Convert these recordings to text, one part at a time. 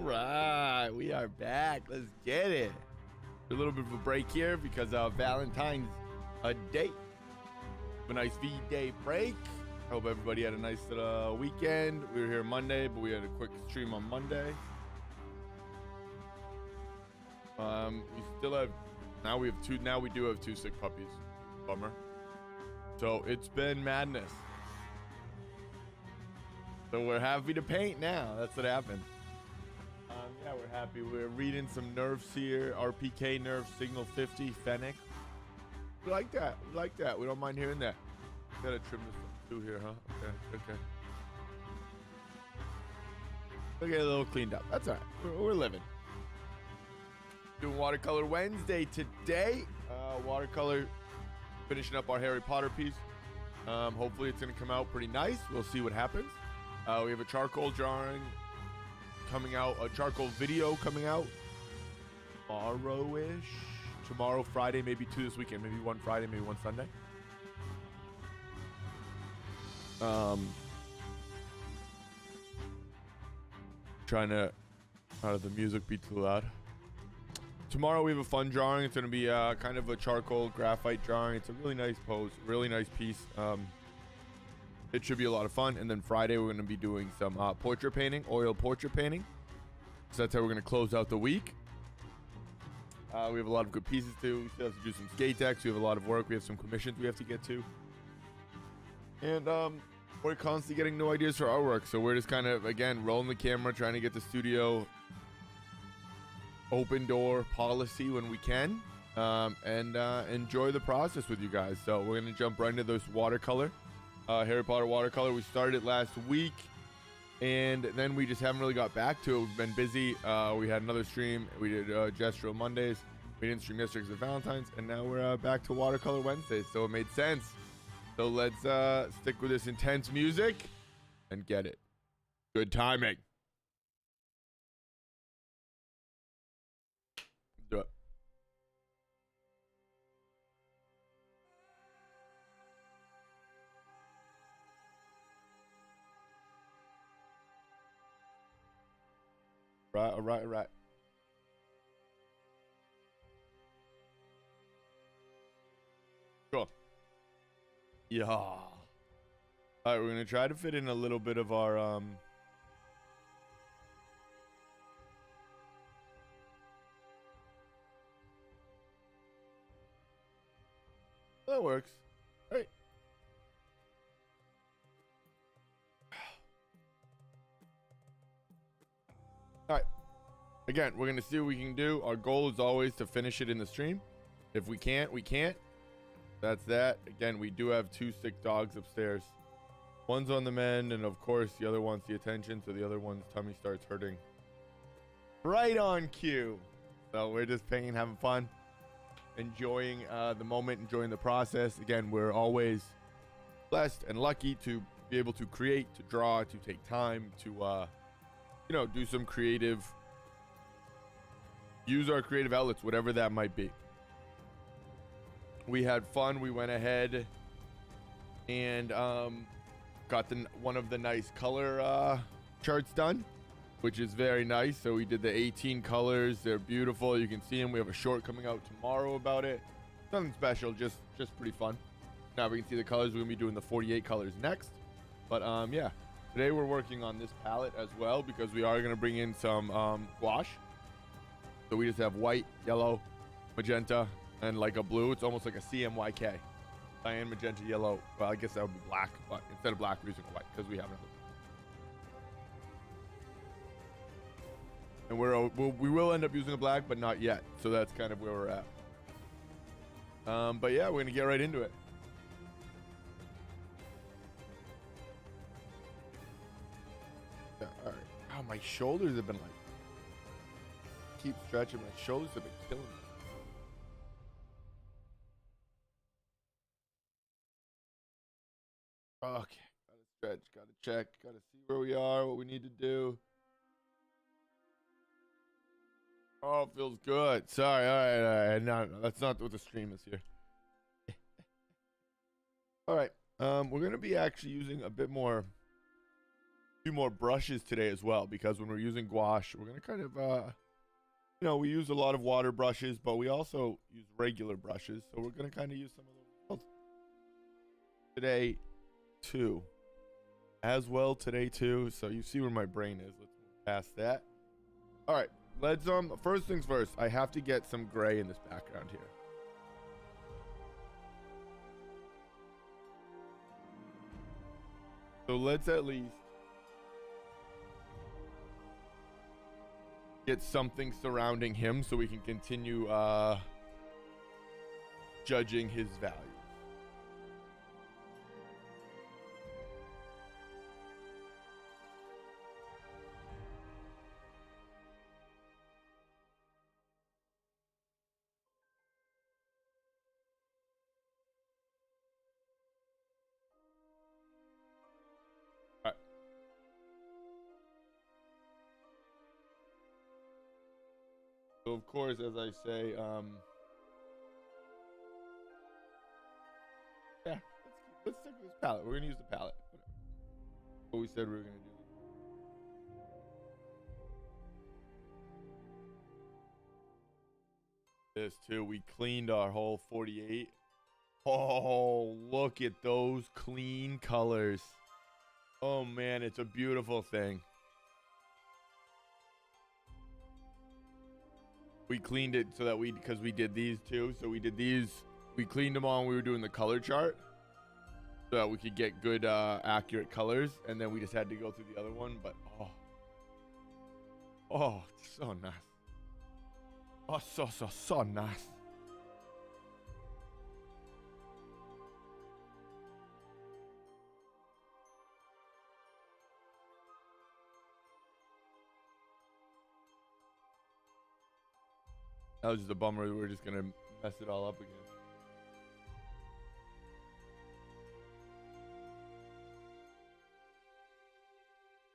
right, we are back. Let's get it. A little bit of a break here because Valentine's Day. A nice V-Day break. Hope everybody had a nice weekend. We were here Monday, but we had a quick stream on Monday. We still have now we do have two sick puppies. Bummer. So it's been madness. So we're happy to paint now. That's what happened. Yeah, we're happy. We're reading some nerfs here. RPK nerf, signal 50, Fennec. We like that. We like that. We don't mind hearing that. Gotta trim this too here, huh? Okay. We'll get a little cleaned up. That's all right. We're living. Doing Watercolor Wednesday today. Watercolor, finishing up our Harry Potter piece. Hopefully it's going to come out pretty nice. We'll see what happens. We have a charcoal drawing coming out, a charcoal video coming out tomorrow-ish. Tomorrow, Friday, maybe two this weekend. Maybe one Friday, maybe one Sunday. Trying to not have the music be too loud. Tomorrow we have a fun drawing. It's going to be kind of a charcoal graphite drawing. It's a really nice pose, really nice piece. It should be a lot of fun. And then Friday we're going to be doing some portrait painting, oil portrait painting. So that's how we're going to close out the week. We have a lot of good pieces too. We still have to do some skate decks. We have a lot of work. We have some commissions we have to get to. And we're constantly getting new ideas for artwork. So we're just kind of, again, rolling the camera, trying to get the studio open door policy when we can, and enjoy the process with you guys. So we're going to jump right into this watercolor. Harry Potter watercolor. We started it last week, and then we just haven't really got back to it. We've been busy. We had another stream. We did gestural Mondays. We didn't stream yesterday because of Valentine's, and now we're back to Watercolor Wednesdays. So it made sense. So let's stick with this intense music and get it. Good timing. Do it. Right, all right, all right. Cool. Yeah. All right, we're gonna try to fit in a little bit of our that works. Right. All right. Again, we're going to see what we can do. Our goal is always to finish it in the stream. If we can't, we can't. That's that. Again, we do have two sick dogs upstairs. One's on the mend, and of course, the other wants the attention, so the other one's tummy starts hurting. Right on cue. So we're just painting, having fun, enjoying the moment, enjoying the process. Again, we're always blessed and lucky to be able to create, to draw, to take time to do some creative, use our creative outlets, whatever that might be. We had fun. We went ahead and got one of the nice color charts done, which is very nice. So we did the 18 colors. They're beautiful. You can see them. We have a short coming out tomorrow about it. Nothing special, just pretty fun. Now we can see the colors. We're gonna be doing the 48 colors next. But yeah, today we're working on this palette as well because we are gonna bring in some gouache. So we just have white, yellow, magenta, and like a blue. It's almost like a CMYK. Cyan, magenta, yellow. Well, I guess that would be black, but instead of black, we're using white because we have another. And we will end up using a black, but not yet. So that's kind of where we're at. But yeah, we're gonna get right into it. Yeah, all right. Oh, my shoulders have been like, keep stretching. My shoulders have been killing me. Okay, gotta stretch, gotta check, gotta see where we are, what we need to do. Oh, it feels good. Sorry, all right. No, that's not what the stream is here. All right, we're gonna be actually using a bit more few more brushes today as well, because when we're using gouache, we're gonna kind of we use a lot of water brushes, but we also use regular brushes, so we're gonna kind of use some of those today too. As well today too. So you see where my brain is. Let's move past that. All right, let's first things first, I have to get some gray in this background here. So let's at least get something surrounding him so we can continue judging his values. All right. So of course, as I say, yeah, let's stick with this palette. We're gonna use the palette. Whatever. What we said we were gonna do. This too. We cleaned our whole 48. Oh, look at those clean colors. Oh man, it's a beautiful thing. We cleaned it so that because we did these too. So we did these, we cleaned them all when we were doing the color chart so that we could get good, accurate colors. And then we just had to go through the other one. But oh, so nice. Oh, so nice. That was just a bummer. We're just gonna mess it all up again.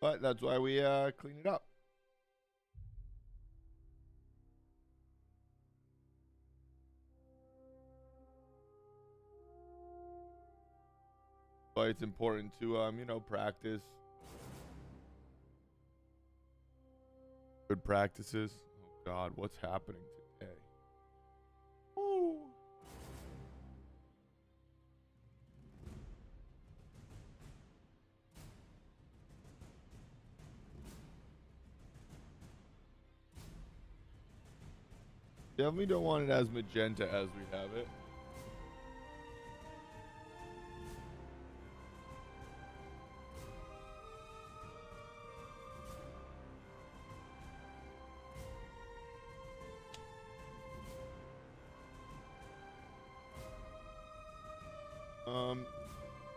But that's why we clean it up. But it's important to practice good practices. Oh God, what's happening today? Ooh. Definitely don't want it as magenta as we have it.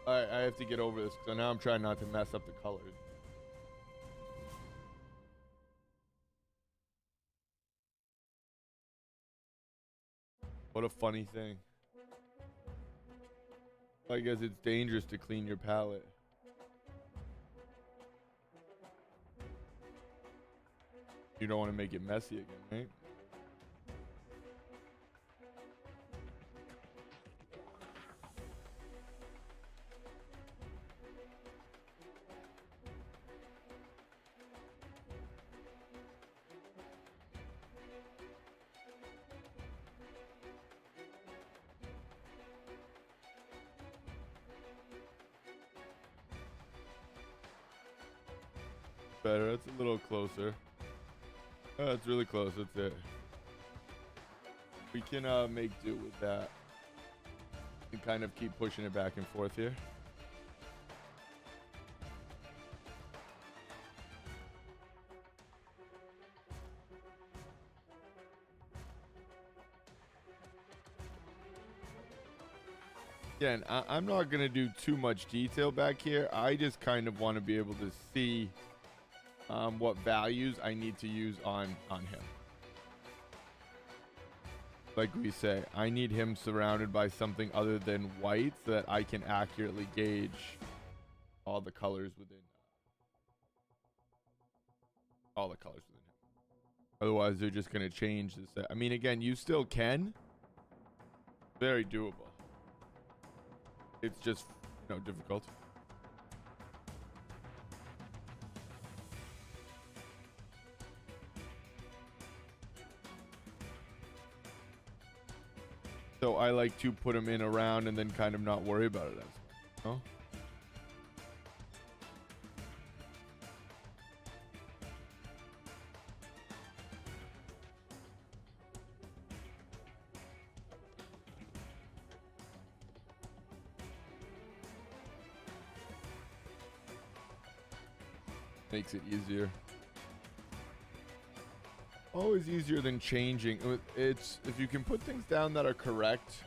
I have to get over this because now I'm trying not to mess up the colors. What a funny thing. I guess it's dangerous to clean your palette. You don't want to make it messy again, right? Better. That's a little closer. Oh, that's really close. That's it. We can make do with that and kind of keep pushing it back and forth here. Again, I'm not going to do too much detail back here. I just kind of want to be able to see what values I need to use on him. Like we say, I need him surrounded by something other than white so that I can accurately gauge all the colors within him. Otherwise, they're just going to change this. I mean, again, you still can. Very doable. It's just, difficult. So I like to put them in around and then kind of not worry about it. Oh. Makes it easier. Always easier than changing. It's if you can put things down that are correct,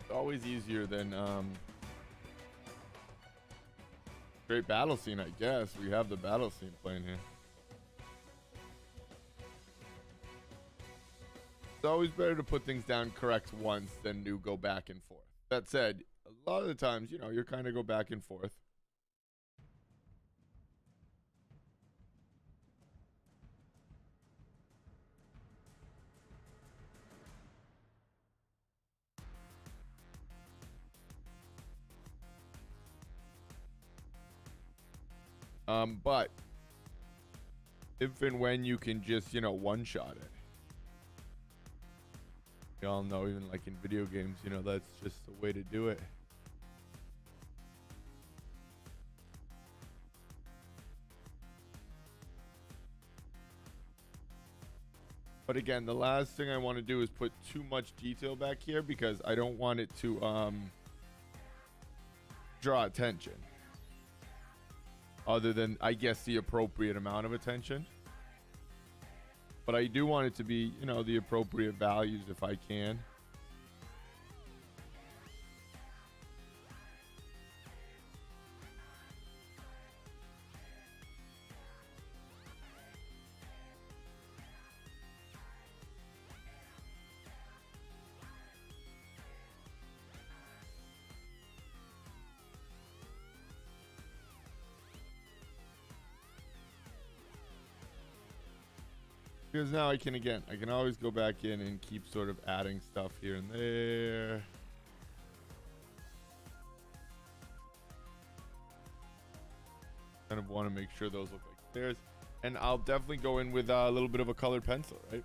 it's always easier than great battle scene, I guess. We have the battle scene playing here. It's always better to put things down correct once than to go back and forth. That said, a lot of the times, you know, you're kind of go back and forth. But if and when you can just, you know, one-shot it. You all know, even like in video games, you know, that's just the way to do it. But again, the last thing I want to do is put too much detail back here because I don't want it to draw attention. Other than, I guess, the appropriate amount of attention. But I do want it to be, you know, the appropriate values if I can. Because now I can always go back in and keep sort of adding stuff here and there. Kind of want to make sure those look like stairs. And I'll definitely go in with a little bit of a colored pencil, right?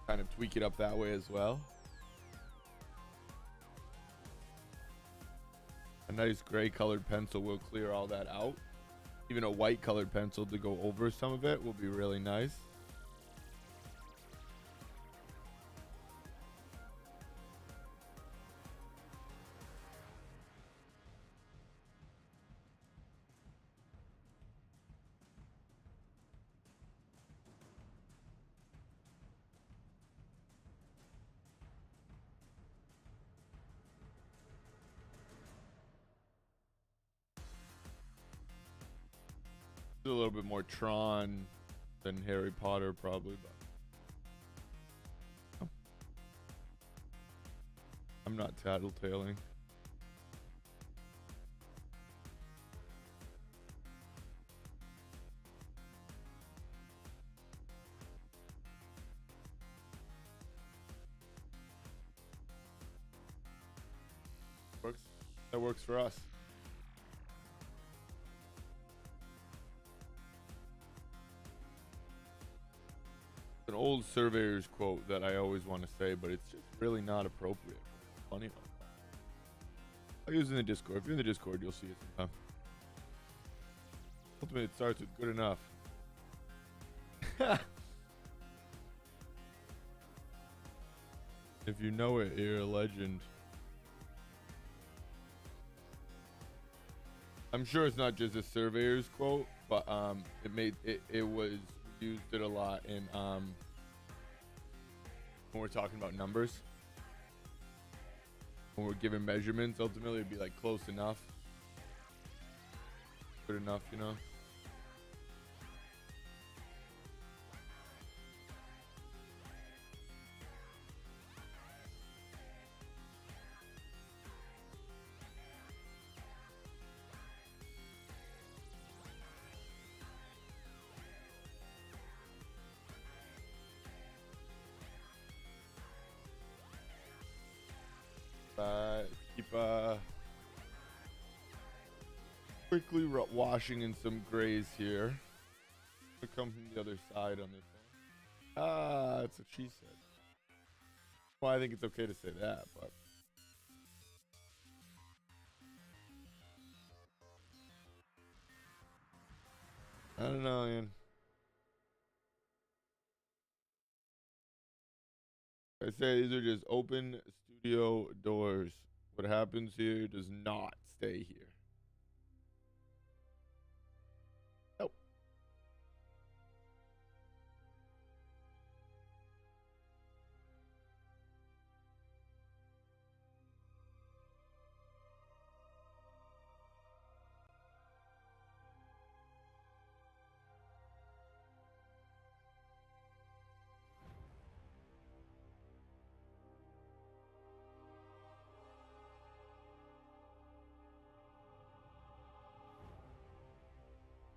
Kind of tweak it up that way as well. A nice gray colored pencil will clear all that out. Even a white colored pencil to go over some of it will be really nice. A little bit more Tron than Harry Potter, probably, but oh. I'm not tattletaling. Works. That works for us. An old surveyor's quote that I always want to say, but it's just really not appropriate. Funny. I'll use it in the Discord. If you're in the Discord, you'll see it sometime. Ultimately, it starts with good enough. If you know it, you're a legend. I'm sure it's not just a surveyor's quote, but it was used it a lot in when we're talking about numbers. When we're given measurements, ultimately it'd be like close enough. Good enough, you know? Keep quickly washing in some grays here. To come from the other side on this one. Ah, that's what she said. Well, I think it's okay to say that, but I don't know, man. I say these are just open studio doors. What happens here does not stay here. Nope.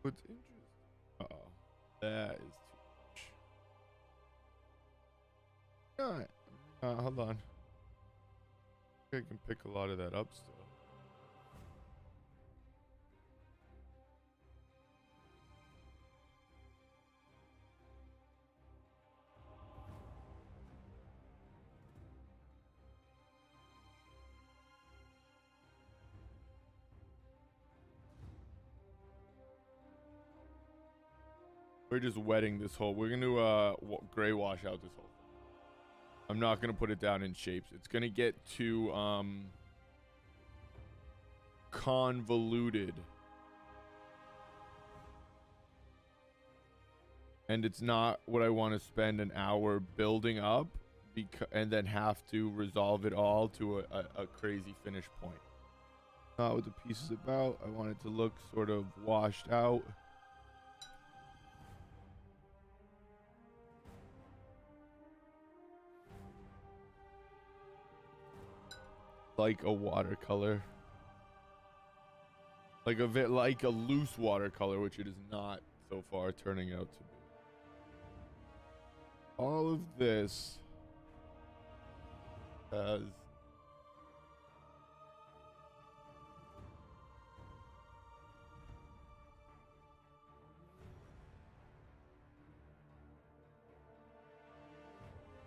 What's interesting? Uh-oh. That is too much. Hold on. I think I can pick a lot of that up still. We're just wetting this whole. We're gonna gray wash out this whole thing. I'm not gonna put it down in shapes. It's gonna get too convoluted, and it's not what I want to spend an hour building up, and then have to resolve it all to a crazy finish point. Not what the piece is about. I want it to look sort of washed out. Like a watercolor. Like a loose watercolor, which it is not so far turning out to be. All of this has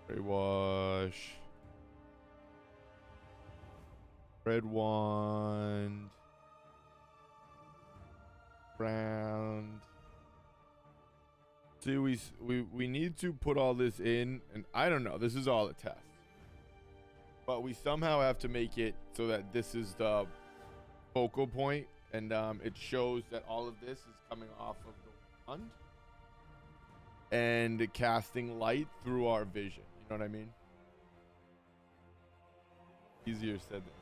gray wash, red wand, round. See, we need to put all this in, and I don't know. This is all a test, but we somehow have to make it so that this is the focal point, and it shows that all of this is coming off of the wand and casting light through our vision. You know what I mean? Easier said than done.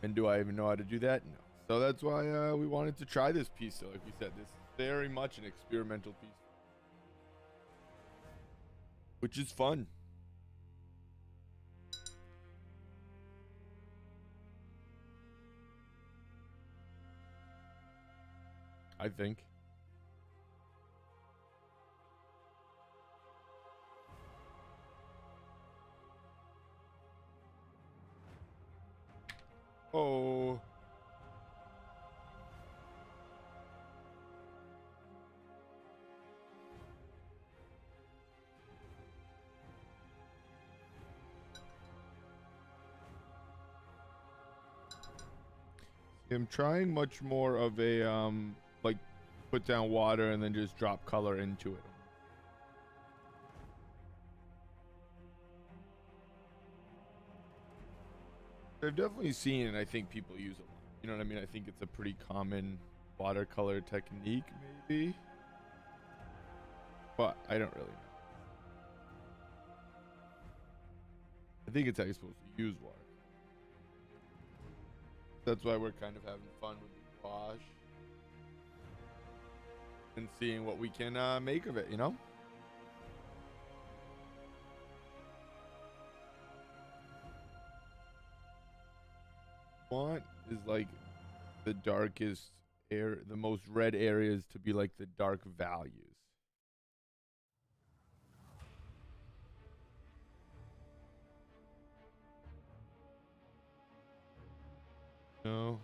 And do I even know how to do that? No. So that's why we wanted to try this piece. So like we said, this is very much an experimental piece, which is fun. I think. Oh. I'm trying much more of a like put down water and then just drop color into it. I've definitely seen and I think people use it. You know what I mean? I think it's a pretty common watercolor technique, maybe. But I don't really know. I think it's how you're supposed to use water. That's why we're kind of having fun with the wash and seeing what we can make of it, you know? Want is like the darkest air, the most red areas to be like the dark values. No.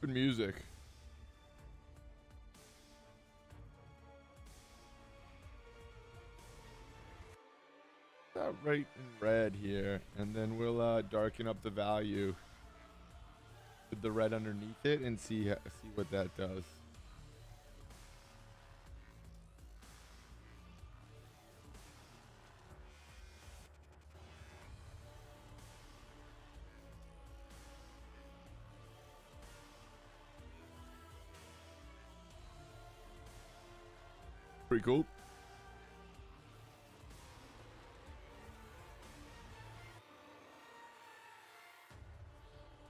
Good music. That right in red here, and then we'll darken up the value with the red underneath it and see what that does. Pretty cool.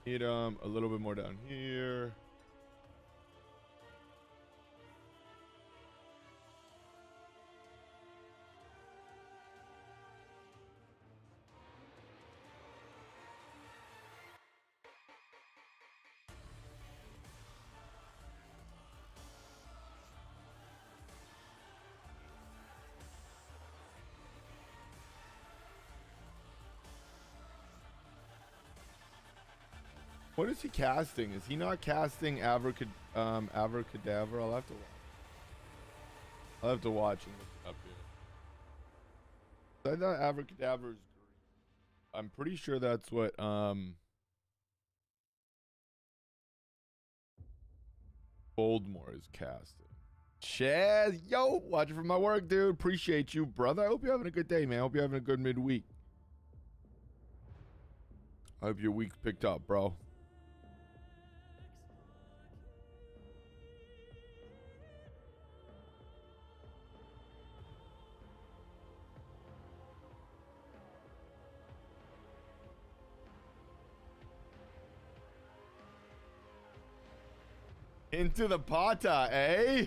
Need a little bit more down here. What is he casting? Is he not casting Abracadabra? I'll have to watch and look it up here. I thought Abracadabra is green. I'm pretty sure that's what Boldmore is casting. Chaz, yo, watching for my work, dude. Appreciate you, brother. I hope you're having a good day, man. I hope you're having a good midweek. I hope your week's picked up, bro. Into the pata, eh?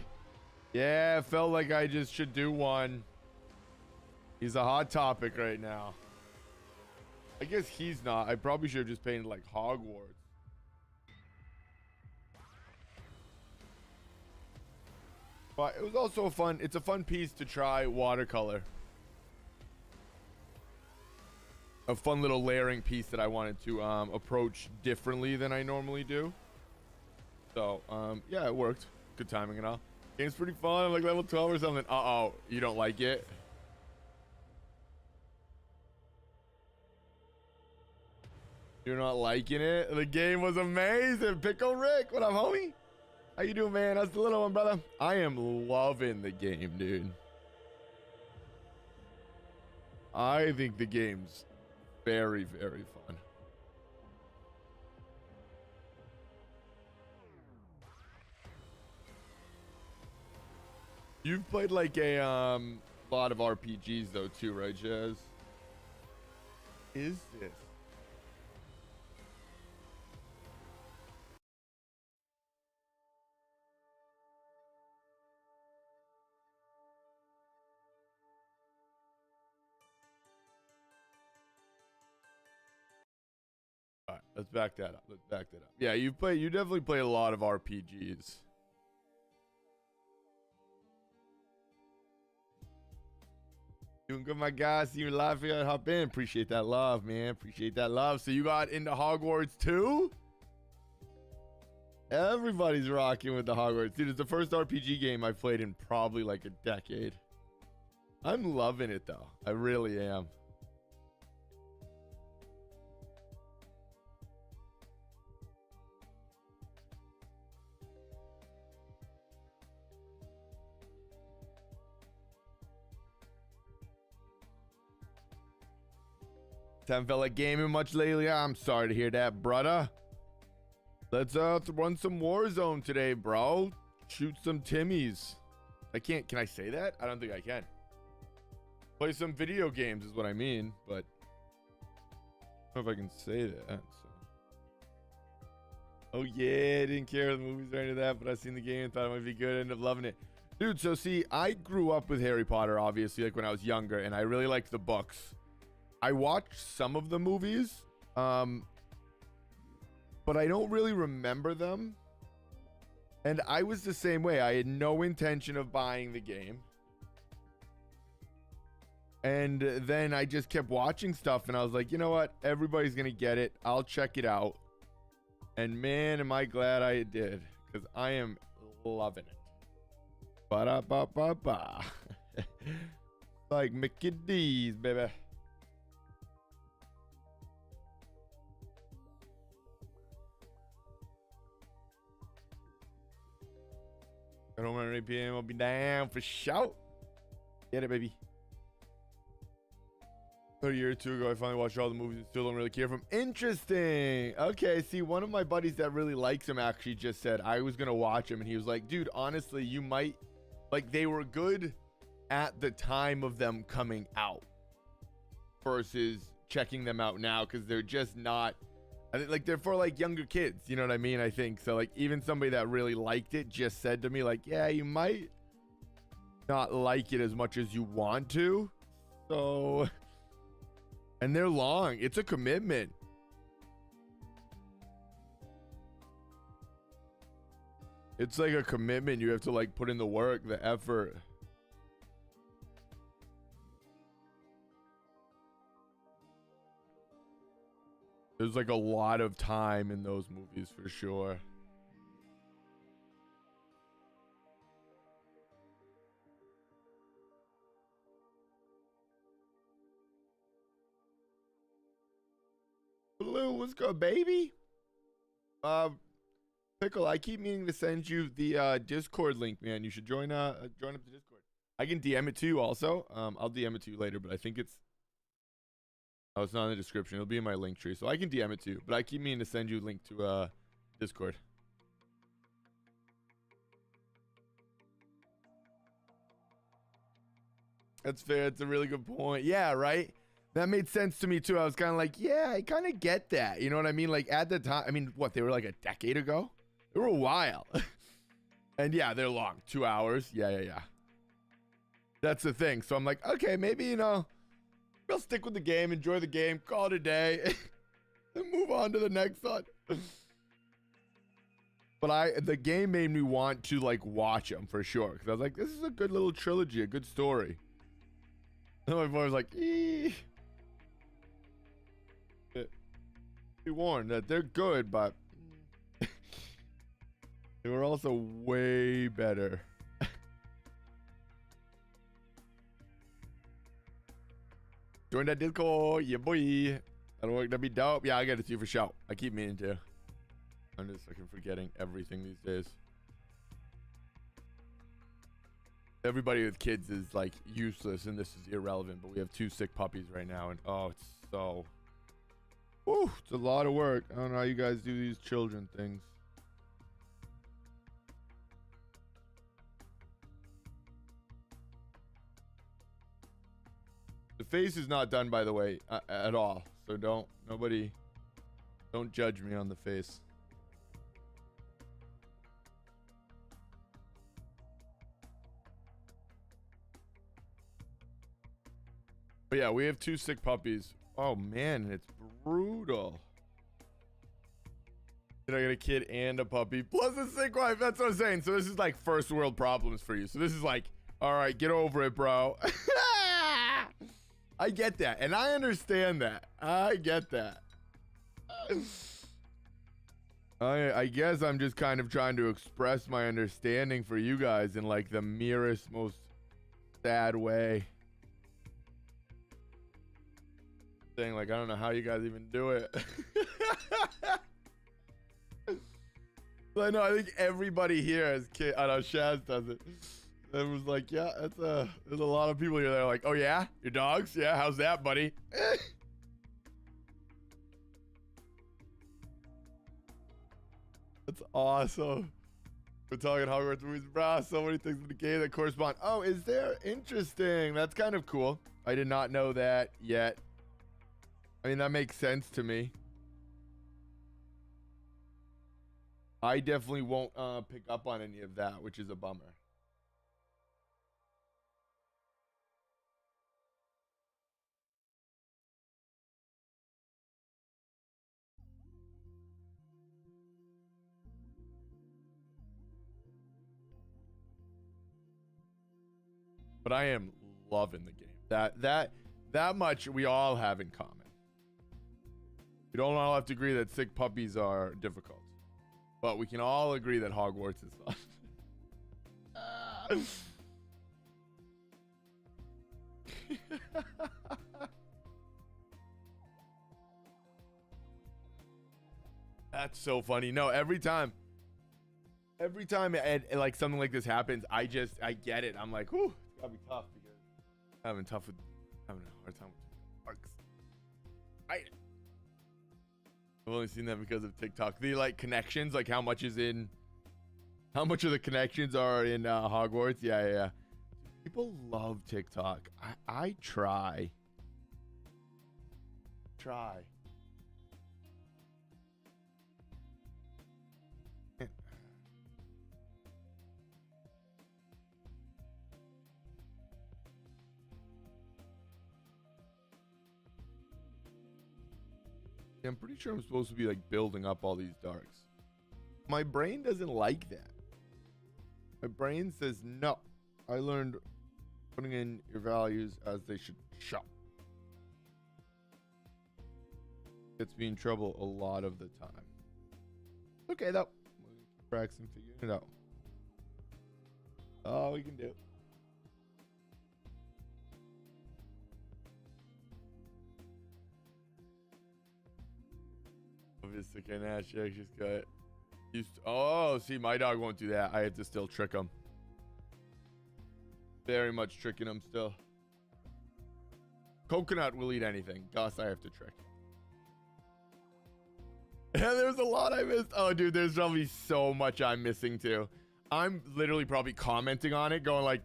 Yeah, felt like I just should do one. He's a hot topic right now. I guess he's not. I probably should have just painted like Hogwarts. But it was also it's a fun piece to try watercolor. A fun little layering piece that I wanted to approach differently than I normally do. So, yeah, it worked. Good timing and all. Game's pretty fun. I'm like level 12 or something. Uh-oh, you don't like it? You're not liking it? The game was amazing. Pickle Rick, what up, homie? How you doing, man? How's the little one, brother? I am loving the game, dude. I think the game's very, very fun. You've played like a lot of RPGs though too, right, Jazz? Is this? All right, let's back that up. Let's back that up. Yeah, you definitely play a lot of RPGs. Doing good, my guy. See you live here. Hop in. Appreciate that love, man. Appreciate that love. So you got into Hogwarts too? Everybody's rocking with the Hogwarts. Dude, it's the first RPG game I've played in probably like a decade. I'm loving it though. I really am. Haven't felt like gaming much lately. I'm sorry to hear that, brother. Let's run some Warzone today, bro. Shoot some Timmies. Can I say that? I don't think I can. Play some video games is what I mean, but I don't know if I can say that. So. Oh yeah, I didn't care the movies or any of that, but I seen the game and thought it might be good. Ended up loving it. Dude, so see, I grew up with Harry Potter, obviously, like when I was younger, and I really liked the books. I watched some of the movies, but I don't really remember them. And I was the same way. I had no intention of buying the game. And then I just kept watching stuff, and I was like, you know what? Everybody's going to get it. I'll check it out. And man, am I glad I did, because I am loving it. Ba-da-ba-ba-ba. Like Mickey D's, baby. At home at 8 p.m. I'll be down for shout. Get it, baby. 30 years or two ago, I finally watched all the movies and still don't really care for them. Interesting. Okay, see, one of my buddies that really likes him actually just said I was going to watch him, and he was like, dude, honestly, you might, like, they were good at the time of them coming out versus checking them out now, because they're just not, I think, like, they're for, like, younger kids, you know what I mean? I think so. Like, even somebody that really liked it just said to me, like, yeah, you might not like it as much as you want to. So, and they're long. It's a commitment. It's like a commitment. You have to, like, put in the work, the effort. There's like a lot of time in those movies for sure. Blue, what's good, baby? Pickle, I keep meaning to send you the Discord link, man. You should join up the Discord. I can DM it to you also. I'll DM it to you later, but I think it's, oh, it's not in the description. It'll be in my link tree, so I can DM it to you. But I keep meaning to send you a link to Discord. That's fair. It's a really good point. Yeah, right? That made sense to me, too. I was kind of like, yeah, I kind of get that. You know what I mean? Like, at the time, I mean, what, they were like a decade ago? They were a while. And yeah, they're long. 2 hours. Yeah. That's the thing. So I'm like, okay, maybe, you know, I'll stick with the game, enjoy the game, call it a day, and move on to the next one. But the game made me want to, like, watch them for sure. Because I was like, this is a good little trilogy, a good story. And my boy was like, eee. Be warned that they're good, but they were also way better. Join that Discord, yeah, boy. That'll work. That'd be dope. Yeah, I get it to you for sure. I keep meaning to. I'm just fucking forgetting everything these days. Everybody with kids is like useless, and this is irrelevant. But we have 2 sick puppies right now, and oh, it's so. Whew, it's a lot of work. I don't know how you guys do these children things. The face is not done, by the way, at all. So don't judge me on the face. But yeah, we have 2 sick puppies. Oh man, it's brutal. Did I get a kid and a puppy plus a sick wife? That's what I'm saying. So this is like first world problems for you. So this is like, all right, get over it, bro. I get that, and I understand that. I get that. I guess I'm just kind of trying to express my understanding for you guys in like the merest, most sad way. Saying like, I don't know how you guys even do it. I know, I think everybody here has kids. I know Shaz does it. It was like, yeah, there's a lot of people here that are like, oh yeah, your dogs? Yeah, how's that, buddy? That's awesome. We're talking Hogwarts movies, bro. So many things in the game that correspond. Oh, is there? Interesting. That's kind of cool. I did not know that yet. I mean, that makes sense to me. I definitely won't pick up on any of that, which is a bummer. But I am loving the game. That much we all have in common. We don't all have to agree that sick puppies are difficult, but we can all agree that Hogwarts is fun. That's so funny. No, every time like something like this happens, I get it. I'm like, whew, it's gotta be tough because I'm having a hard time with arcs. I've only seen that because of TikTok. The like connections, like how much of the connections are in Hogwarts. Yeah. People love TikTok. I try. I'm pretty sure I'm supposed to be like building up all these darks. My brain doesn't like that. My brain says no. I learned putting in your values as they should show. Gets me in trouble a lot of the time. Okay though. We'll practice and figure it out. All we can do. Obviously, Nash just got used to, oh, see, my dog won't do that. I have to still trick him. Very much tricking him still. Coconut will eat anything. Gus, I have to trick. Yeah, there's a lot I missed. Oh, dude, there's probably so much I'm missing too. I'm literally probably commenting on it, going like,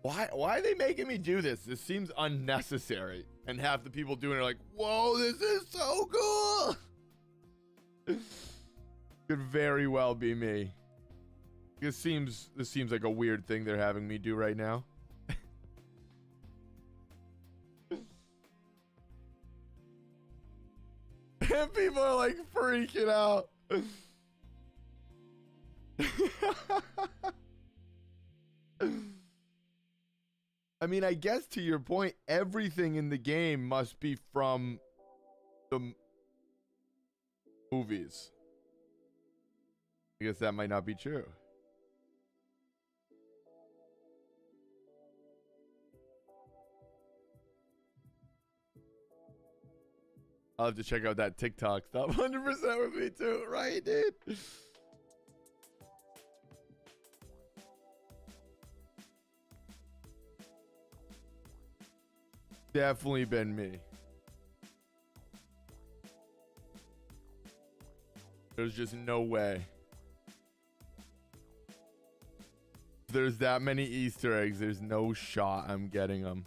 why are they making me do this? This seems unnecessary. And half the people doing it are like, whoa, this is so cool. Could very well be me. This seems like a weird thing they're having me do right now. And people are like freaking out. I mean, I guess to your point, everything in the game must be from the movies. I guess that might not be true. I'll have to check out that TikTok stuff. 100% with me too, right, dude? Definitely been me. There's just no way. There's that many Easter eggs. There's no shot I'm getting them.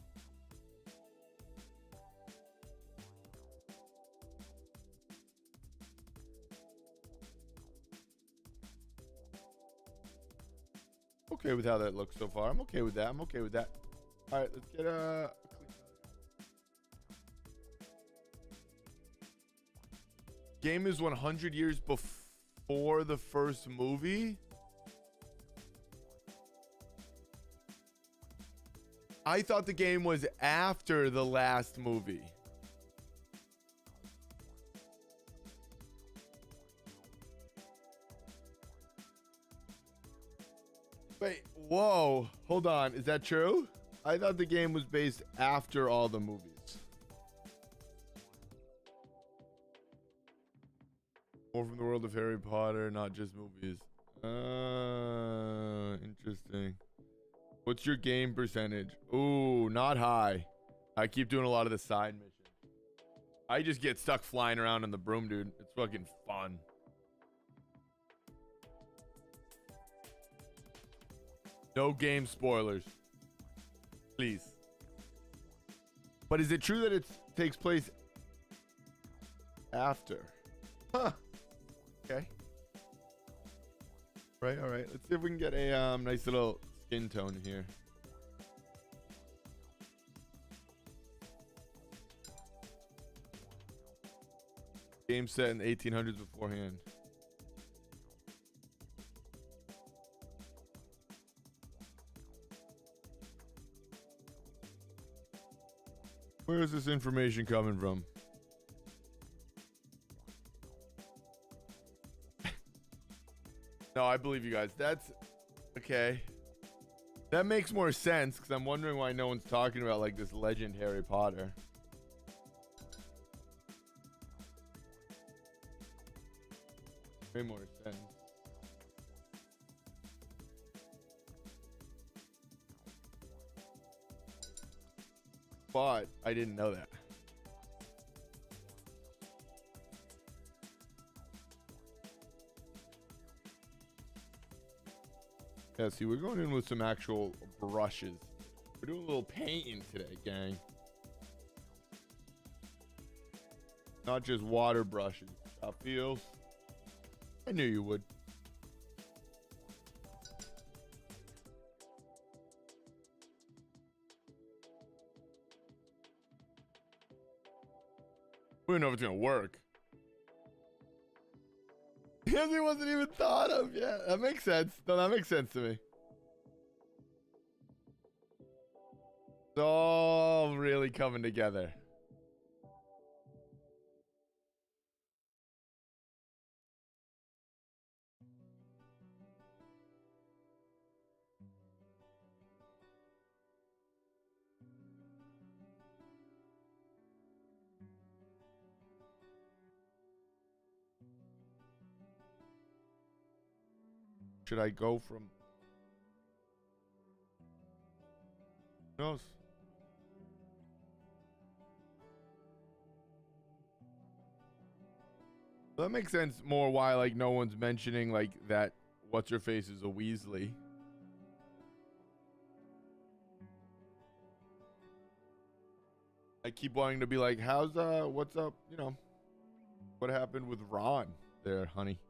Okay with how that looks so far. I'm okay with that. I'm okay with that. All right, let's get a game is 100 years before the first movie. I thought the game was after the last movie. Wait, whoa, hold on. Is that true? I thought the game was based after all the movies. More from the world of Harry Potter, not just movies. Interesting. What's your game percentage? Ooh, not high. I keep doing a lot of the side missions. I just get stuck flying around on the broom, dude. It's fucking fun. No game spoilers. Please. But is it true that it takes place after? Huh. Okay. Right, all right. Let's see if we can get a nice little skin tone here. Game set in the 1800s beforehand. Where is this information coming from? I believe you guys. That's okay. That makes more sense because I'm wondering why no one's talking about like this legend Harry Potter. Way more sense. But I didn't know that. Yeah, see, we're going in with some actual brushes. We're doing a little painting today, gang. Not just water brushes. How feels? I knew you would. We don't know if it's gonna work. It wasn't even thought of yet. That makes sense. No, that makes sense to me. It's all really coming together. Should I go from... Who knows? That makes sense more why like no one's mentioning like that what's her face is a Weasley. I keep wanting to be like, how's what's up, you know, what happened with Ron there, honey?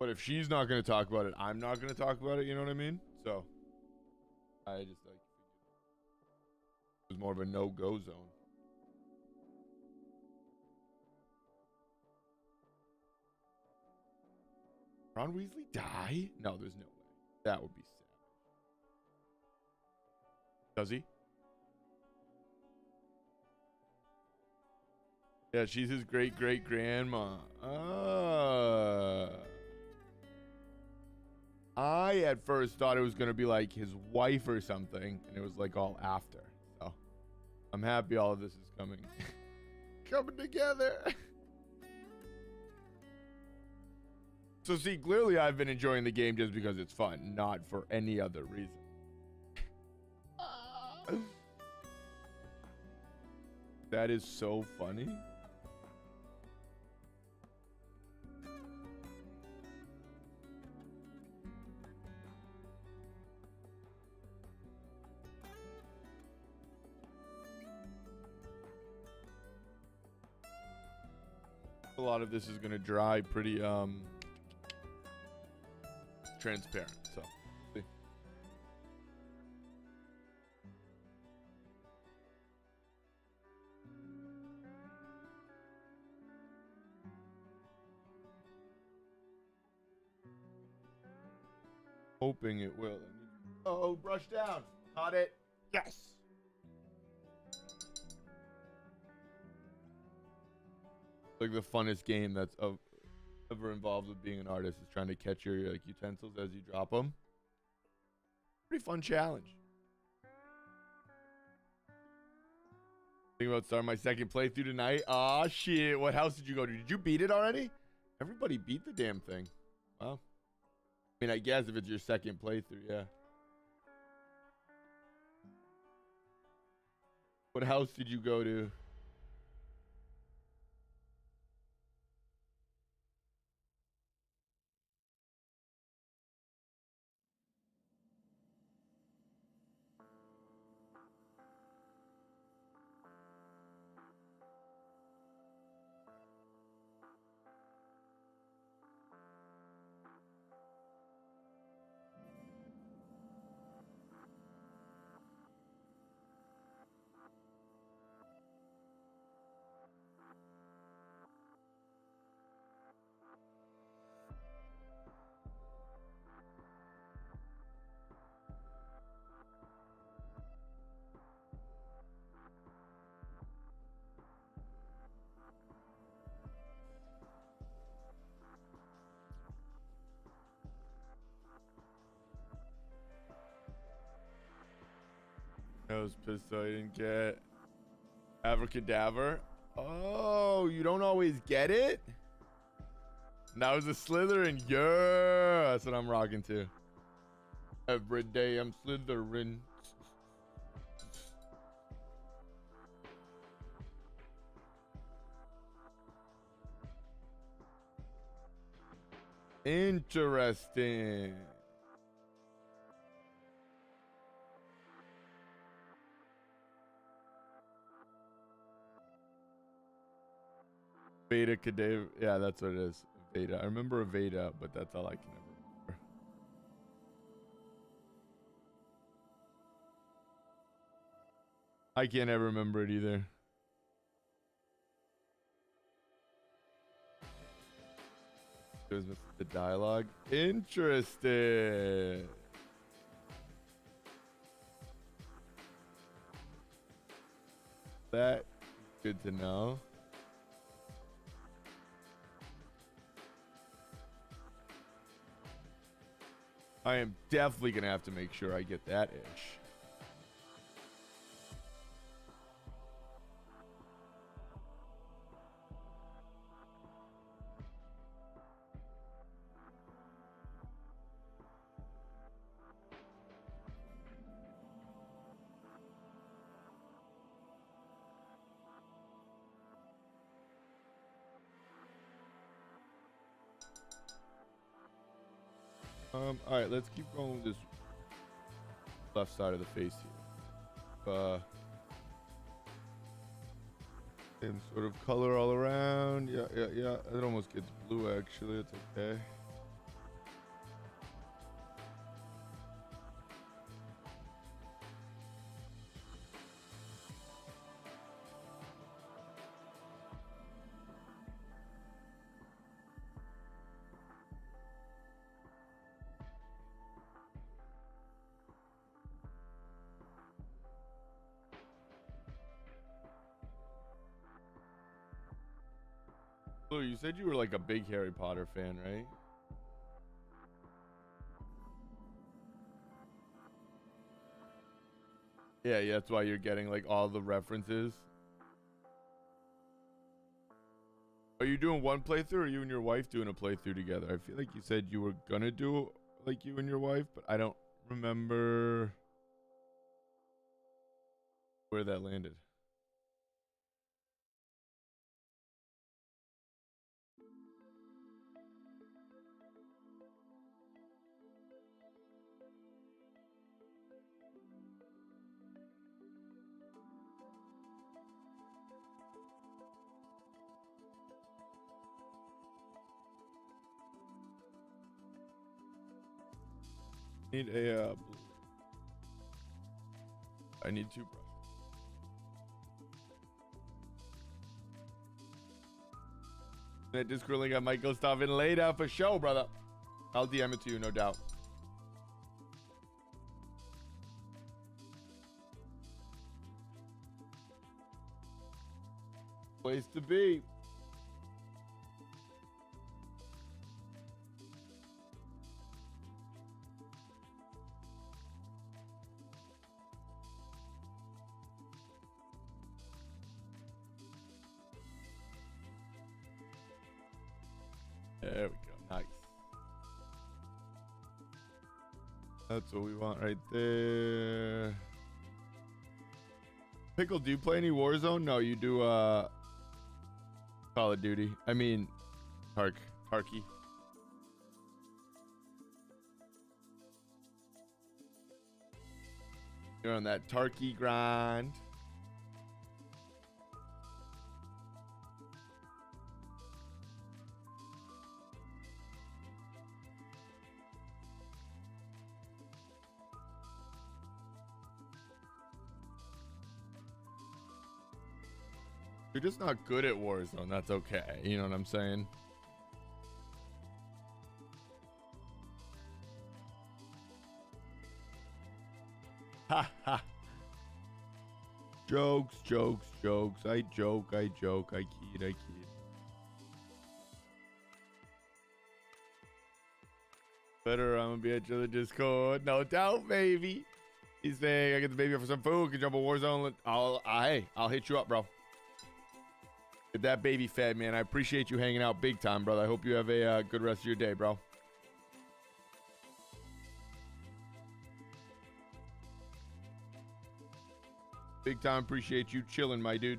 But if she's not going to talk about it, I'm not going to talk about it, you know what I mean? So I just like it was more of a no-go zone. Ron Weasley die? No, there's no way. That would be sad. Does he? Yeah, she's his great-great-grandma. I at first thought it was going to be like his wife or something, and it was like all after. So I'm happy all of this is coming together. So see, clearly I've been enjoying the game just because it's fun, not for any other reason. That is so funny. A lot of this is going to dry pretty transparent, so see. Hoping it will. Oh, brush down. Caught it. Yes. Like the funnest game that's ever involved with being an artist is trying to catch your like utensils as you drop them. Pretty fun challenge. Thinking about starting my second playthrough tonight. Aw, shit. What house did you go to? Did you beat it already? Everybody beat the damn thing. Wow. I mean, I guess if it's your second playthrough, yeah. What house did you go to? I was pissed I didn't get Abracadabra. Oh, you don't always get it? Now it's a Slytherin. Yeah, that's what I'm rocking to. Every day I'm Slytherin. Interesting. Veda Kedavra. Yeah, that's what it is. Veda. I remember a Veda, but that's all I can ever remember. I can't ever remember it either. It was the dialogue. Interesting. That good to know. I am definitely gonna have to make sure I get that ish. All right, let's keep going with this left side of the face here. Same sort of color all around. Yeah. It almost gets blue, actually. It's okay. Blue, you said you were like a big Harry Potter fan, right? Yeah, that's why you're getting like all the references. Are you doing one playthrough, or are you and your wife doing a playthrough together? I feel like you said you were gonna do like you and your wife, but I don't remember where that landed. Need a I need two brushes. That Discordlink, I might go stop in later for show, brother. I'll DM it to you, no doubt. Place to be. There we go. Nice. That's what we want right there. Pickle, do you play any Warzone? No, you do Call of Duty. I mean, Tarky. You're on that Tarky grind. You're just not good at Warzone. That's okay. You know what I'm saying? Ha ha. Jokes. I joke. I kid. Better I'm gonna be at your Discord. No doubt, baby. He's saying I get the baby up for some food. Can jump a war zone. I'll hit you up, bro. Get that baby fed, man. I appreciate you hanging out big time, brother. I hope you have a good rest of your day, bro. Big time appreciate you chilling, my dude.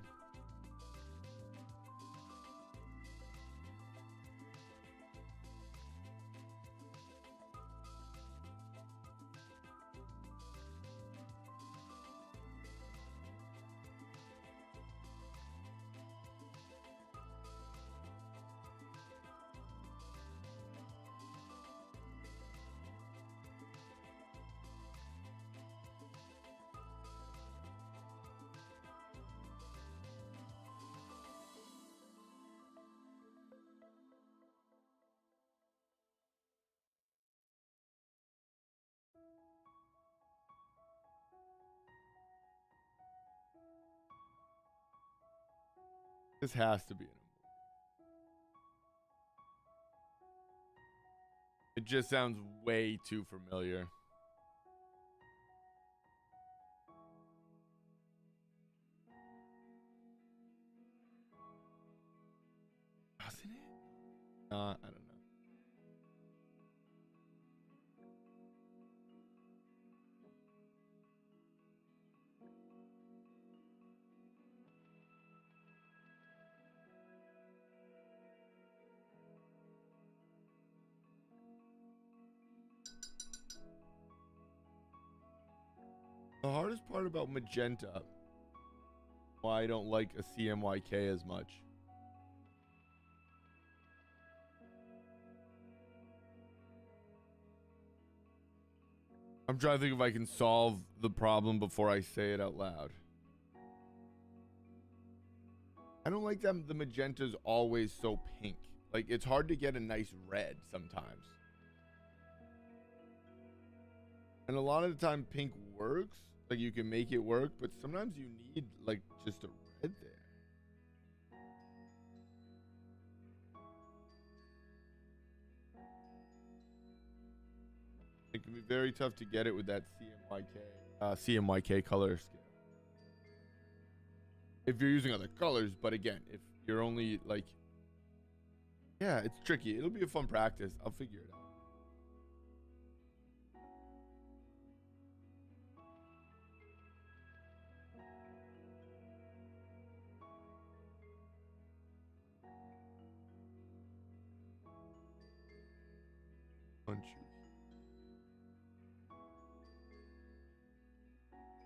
This has to be in a movie. It just sounds way too familiar. Doesn't it? I don't know. The hardest part about magenta, why I don't like a CMYK as much. I'm trying to think if I can solve the problem before I say it out loud. I don't like that the magenta's always so pink. Like, it's hard to get a nice red sometimes. And a lot of the time pink works. Like, you can make it work, but sometimes you need, like, just a red there. It can be very tough to get it with that CMYK color scale. If you're using other colors, but again, if you're only, like, yeah, it's tricky. It'll be a fun practice. I'll figure it out. Punch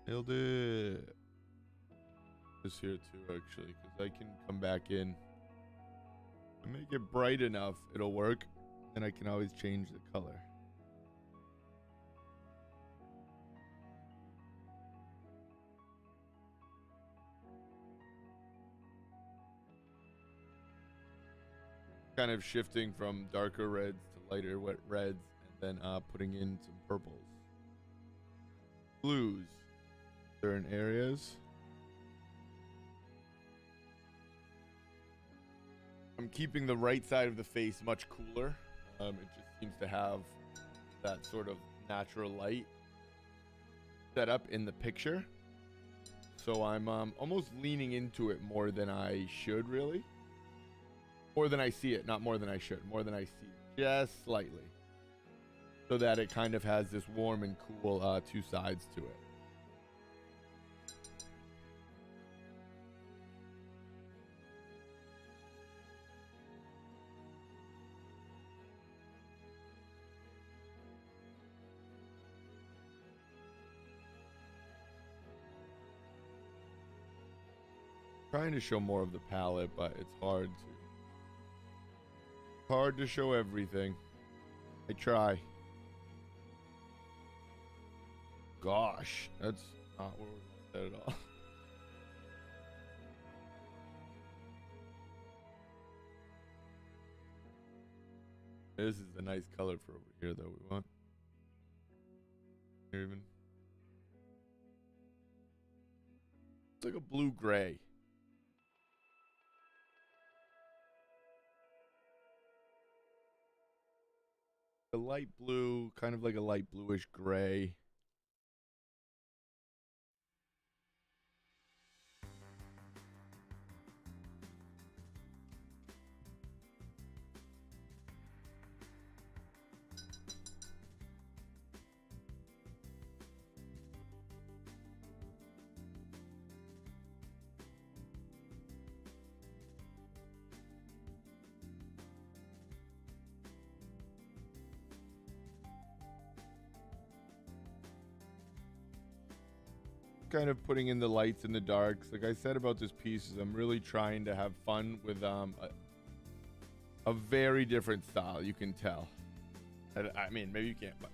you. Nailed it. This here too, actually, because I can come back in and make it bright enough. It'll work. And I can always change the color. Kind of shifting from darker reds to lighter wet reds, and then putting in some purples. Blues. Certain areas. I'm keeping the right side of the face much cooler. It just seems to have that sort of natural light set up in the picture. So I'm almost leaning into it more than I should, really. More than I see it, not more than I should. More than I see it, just slightly. So that it kind of has this warm and cool two sides to it. Trying to show more of the palette, but it's hard to show everything. I try. Gosh, that's not what we wanted at all. This is the nice color for over here, though. We want here even. It's like a blue gray. A light blue, kind of like a light bluish gray. kind of putting in the lights and the darks. Like I said about this piece, is I'm really trying to have fun with a very different style. You can tell. I mean, maybe you can't, but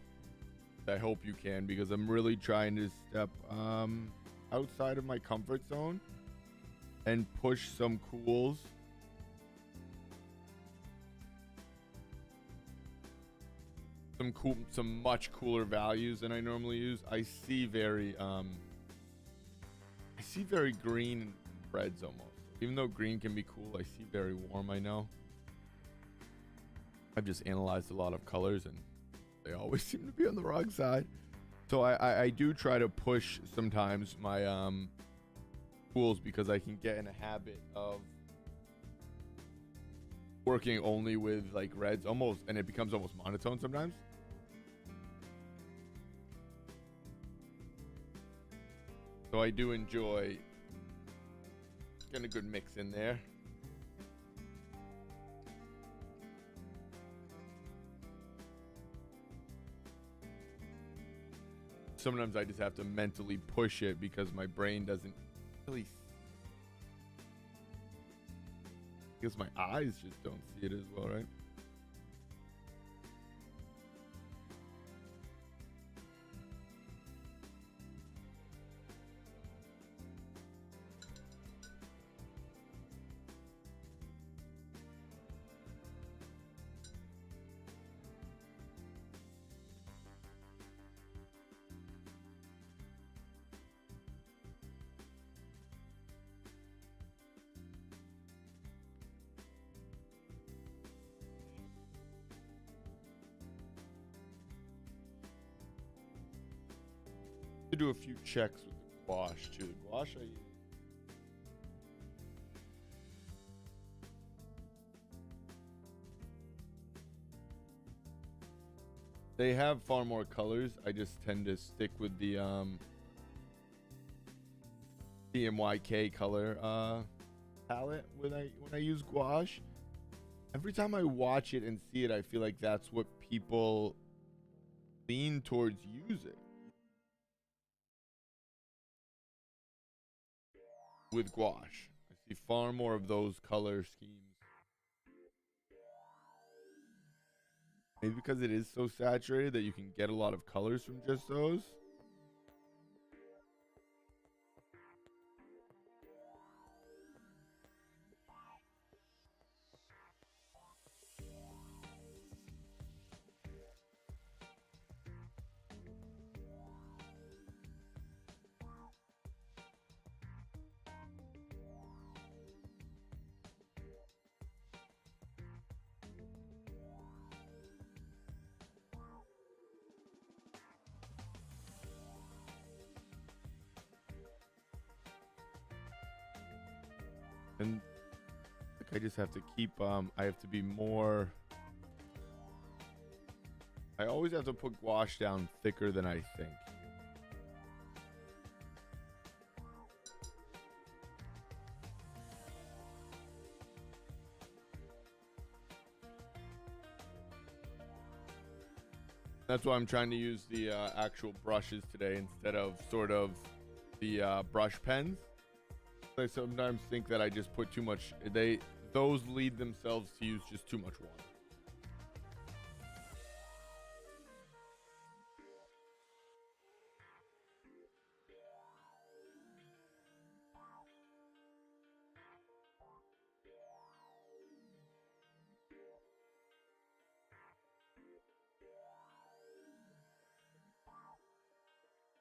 I hope you can, because I'm really trying to step outside of my comfort zone and push some cools. Some much cooler values than I normally use. I see very green and reds almost. Even though green can be cool, I see very warm, I know. I've just analyzed a lot of colors and they always seem to be on the wrong side. So I do try to push sometimes my cools, because I can get in a habit of working only with like reds almost, and it becomes almost monotone sometimes. So I do enjoy getting a good mix in there. Sometimes I just have to mentally push it because my brain doesn't really. I guess my eyes just don't see it as well, right? To do a few checks with the gouache too. The gouache I use. They have far more colors. I just tend to stick with the CMYK color palette when I use gouache. Every time I watch it and see it, I feel like that's what people lean towards using. With gouache, I see far more of those color schemes. Maybe because it is so saturated that you can get a lot of colors from just those. And like I just have to keep I have to be more. I always have to put gouache down thicker than I think. That's why I'm trying to use the actual brushes today instead of sort of the brush pens. I sometimes think that I just put too much. Those lead themselves to use just too much water.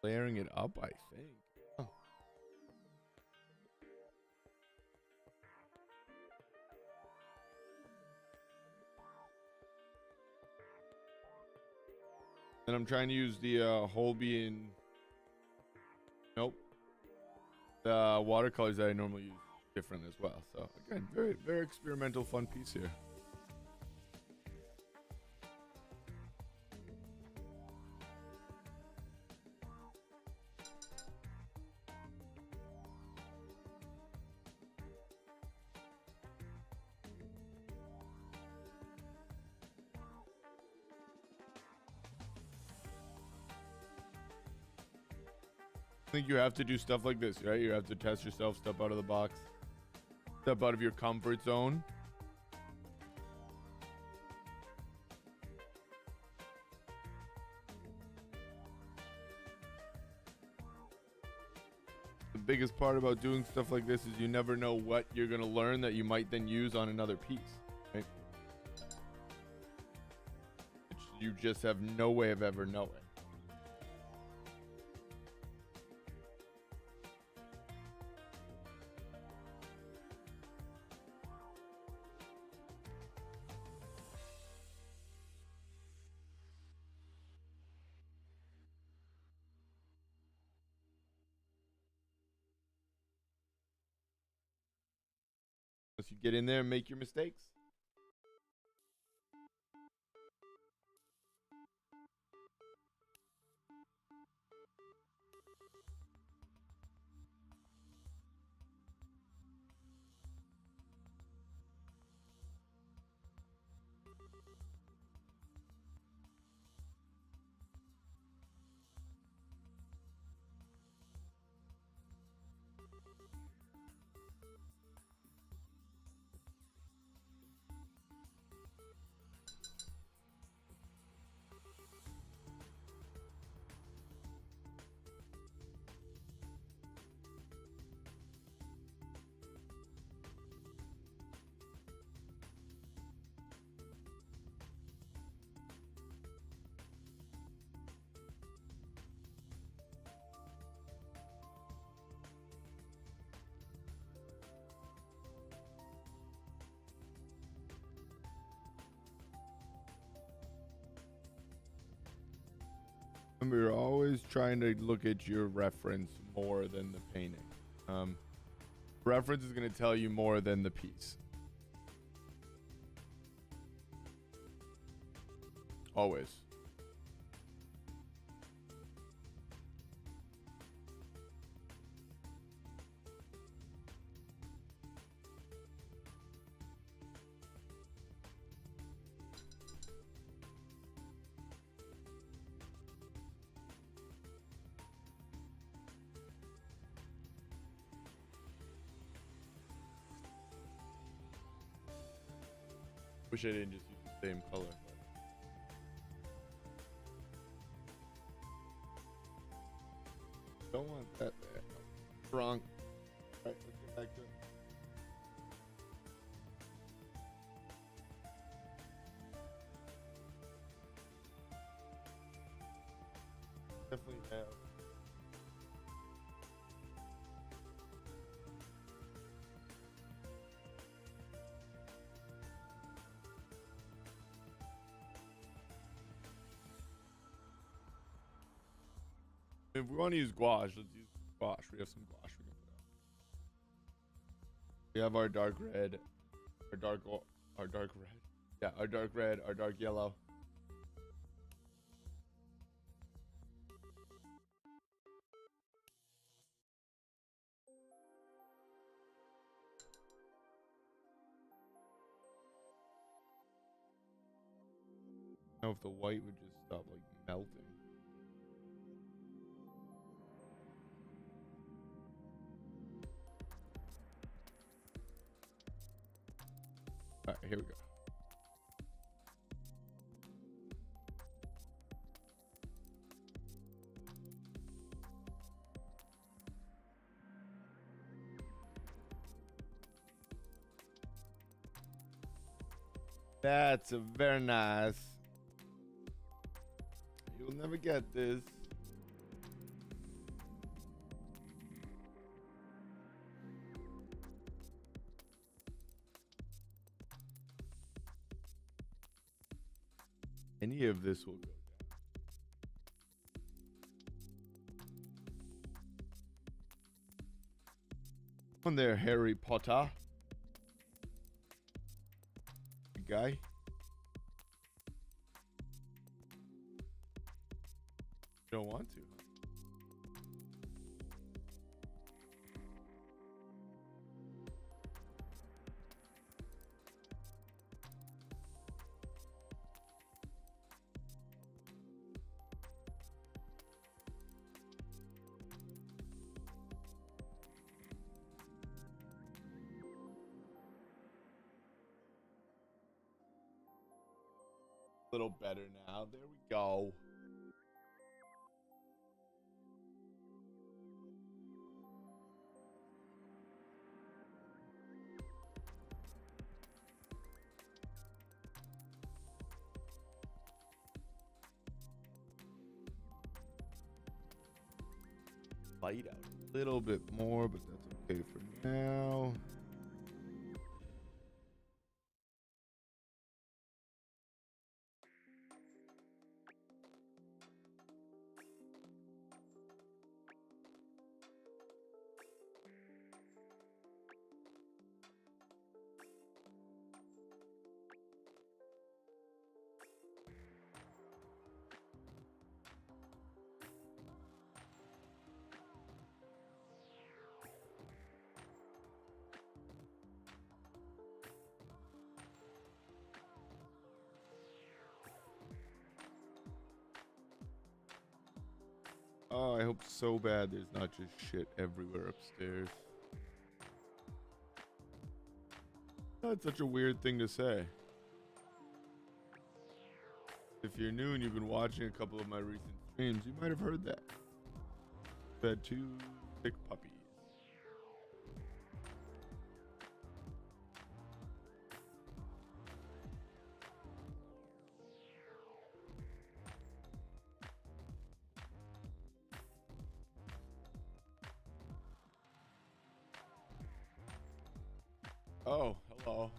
Layering it up, I think. Oh. And I'm trying to use the Holbein. Nope. The watercolors that I normally use different as well. So again, very, very experimental, fun piece here. think you have to do stuff like this, right? You have to test yourself, step out of the box, step out of your comfort zone. The biggest part about doing stuff like this is you never know what you're going to learn that you might then use on another piece, right? You just have no way of ever knowing. Unless you get in there and make your mistakes. Remember, you're always trying to look at your reference more than the painting. Reference is going to tell you more than the piece. Always. Wish I didn't just use the same color. Don't want that there. Wrong. Alright, let's get back to it. Definitely have. If we want to use gouache, let's use gouache. We have some gouache we can put out. We have our dark red, our dark red. Yeah, our dark red, our dark yellow. I don't know if the white would just stop like melting. All right, here we go. That's very nice. You'll never get this. Any of this will go down. On there, Harry Potter. Good guy. Don't want to. little better now. There we go. Light out a little bit more, but that's okay for now. Oh, I hope so bad there's not just shit everywhere upstairs. That's such a weird thing to say. If you're new and you've been watching a couple of my recent streams, you might have heard that. I've had 2 sick puppies. Oh, hello.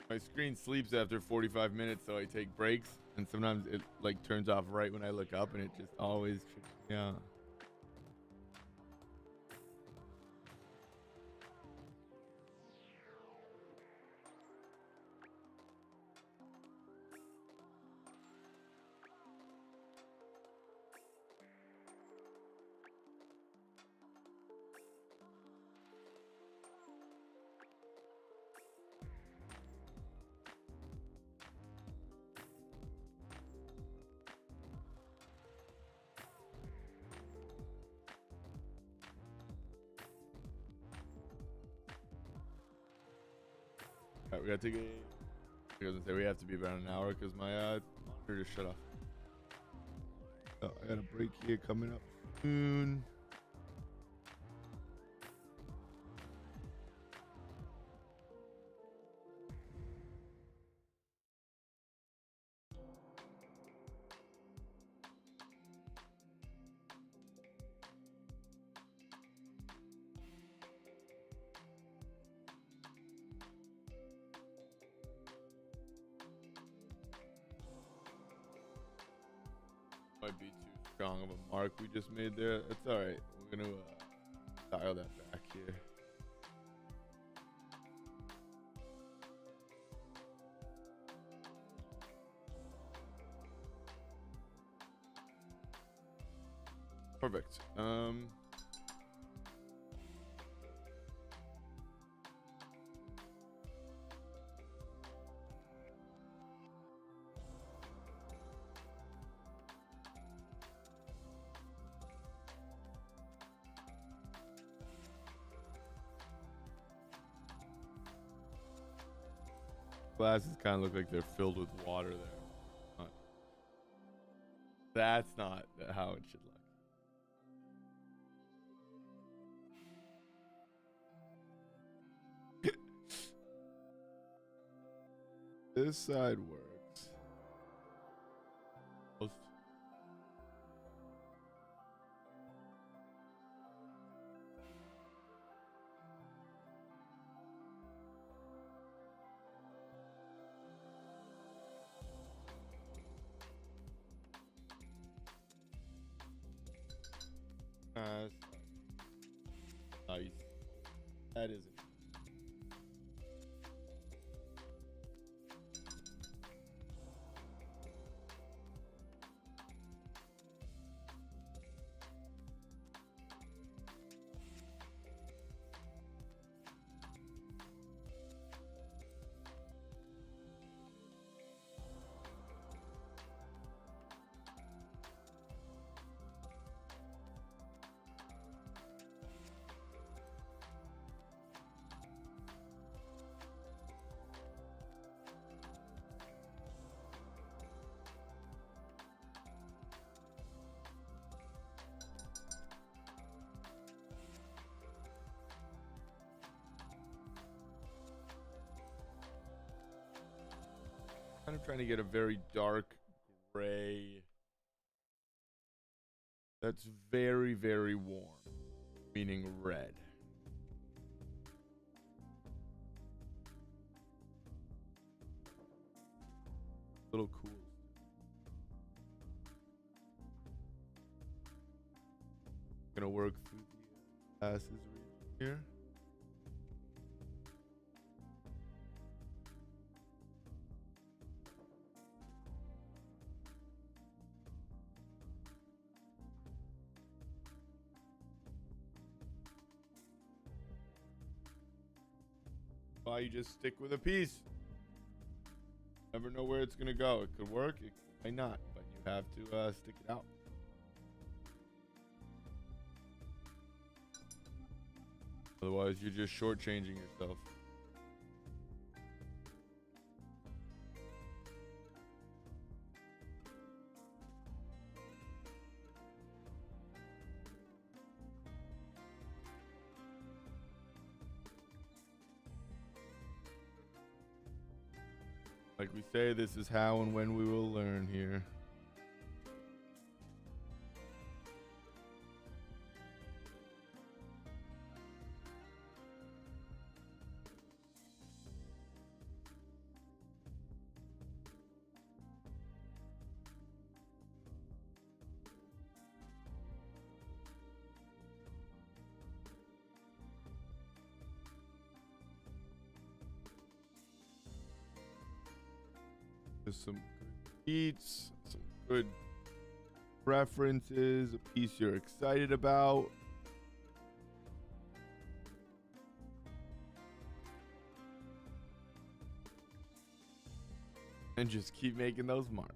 My screen sleeps after 45 minutes, so I take breaks, and sometimes it like turns off right when I look up, and it just always trips me out. All right, we gotta take a. I was gonna say we have to be about an hour because my monitor just shut off. Oh, I got a break here coming up soon. Might be too strong of a mark we just made there. That's all right. We're gonna dial that back here. Perfect. Glasses kind of look like they're filled with water there. That's not how it should look. This side works. Most. Nice. That is it. I'm trying to get a very dark gray that's very, very warm, meaning red. A little cool. Gonna work through the glasses here. Why you just stick with a piece? Never know where it's gonna go. It could work, it might not, but you have to stick it out. Otherwise, you're just shortchanging yourself. Like we say, this is how and when we will learn here. Just some good beats, some good references, a piece you're excited about. And just keep making those marks.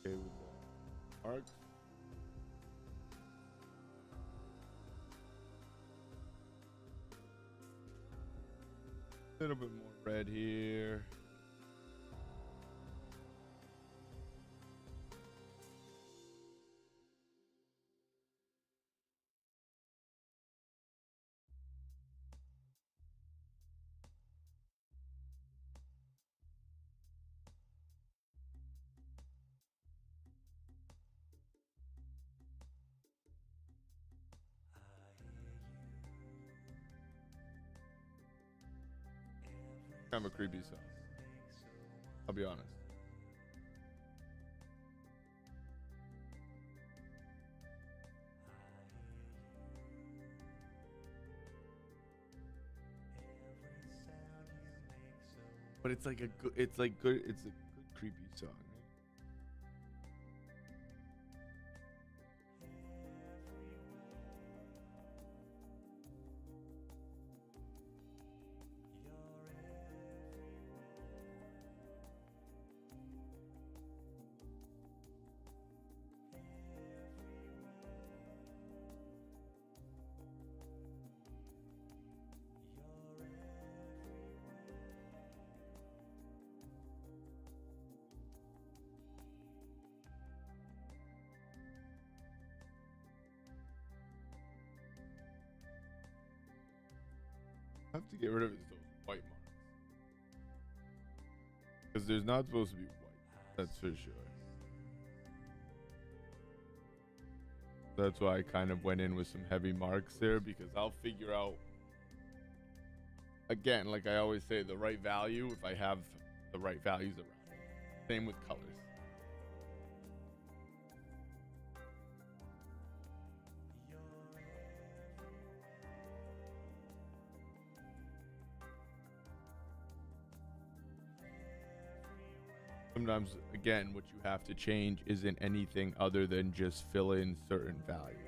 Okay, with the arcs. A little bit more red here. Kind of a creepy song. I'll be honest. But it's like a good, it's like good, it's a good creepy song. I have to get rid of those white marks. Because there's not supposed to be white. That's for sure. That's why I kind of went in with some heavy marks there, because I'll figure out, again, like I always say, the right value. If I have the right values around it. Same with colors. Sometimes, again, what you have to change isn't anything other than just fill in certain values.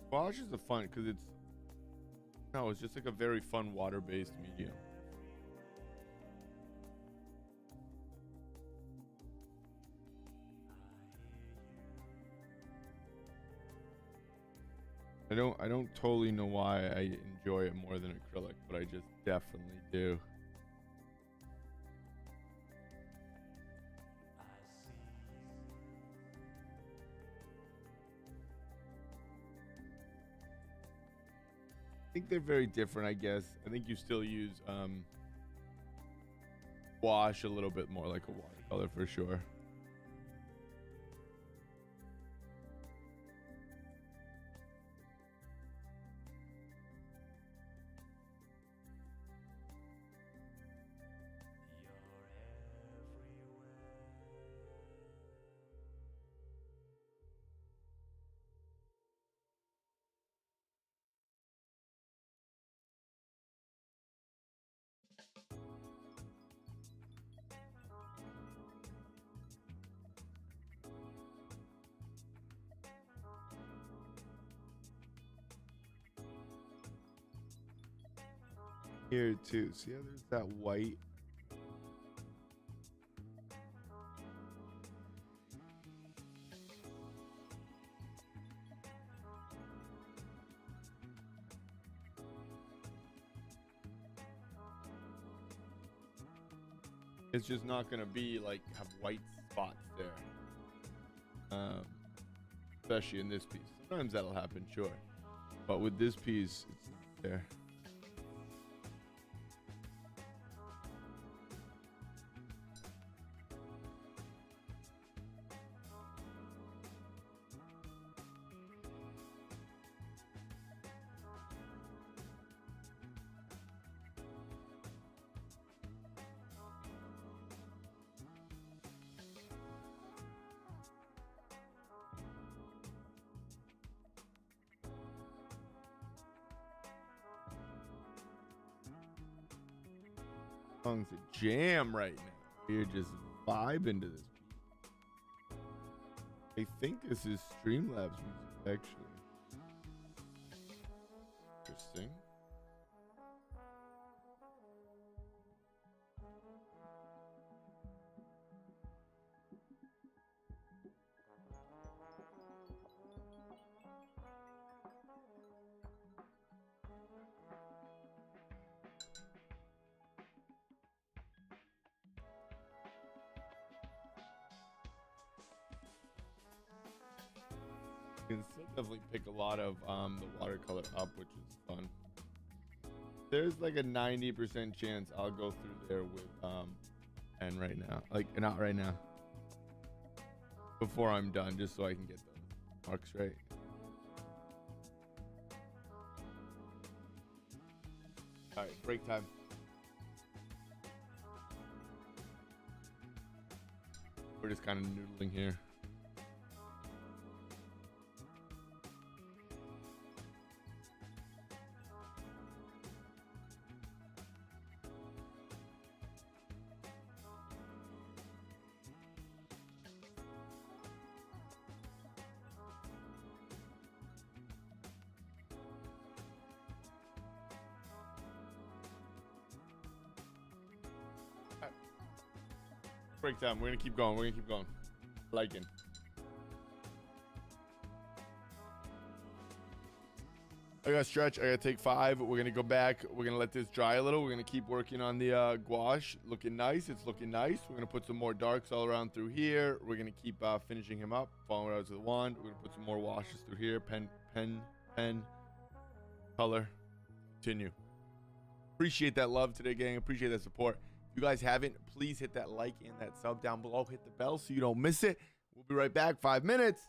Wash is a fun because it's just like a very fun water-based medium. I don't totally know why I enjoy it more than acrylic, but I just definitely do. I think they're very different, I guess. I think you still use wash a little bit more like a watercolor for sure. Here too. See how there's that white? It's just not gonna be like have white spots there. Especially in this piece. Sometimes that'll happen, sure. But with this piece, it's not there. Song's a jam right now. You're just vibing to this beat. I think this is Streamlabs music, actually. Interesting. You can still definitely pick a lot of the watercolor up, which is fun. There's like a 90% chance I'll go through there with pen right now. Like, not right now. Before I'm done, just so I can get the marks right. All right, break time. We're just kind of noodling here. Break time. We're gonna keep going. We're gonna keep going. Liking. I gotta stretch. I gotta take 5. We're gonna go back. We're gonna let this dry a little. We're gonna keep working on the gouache. Looking nice. It's looking nice. We're gonna put some more darks all around through here. We're gonna keep finishing him up. Following out to the wand. We're gonna put some more washes through here. Pen. Color. Continue. Appreciate that love today, gang. Appreciate that support. If you guys haven't, please hit that like and that sub down below. Hit the bell so you don't miss it. We'll be right back. 5 minutes.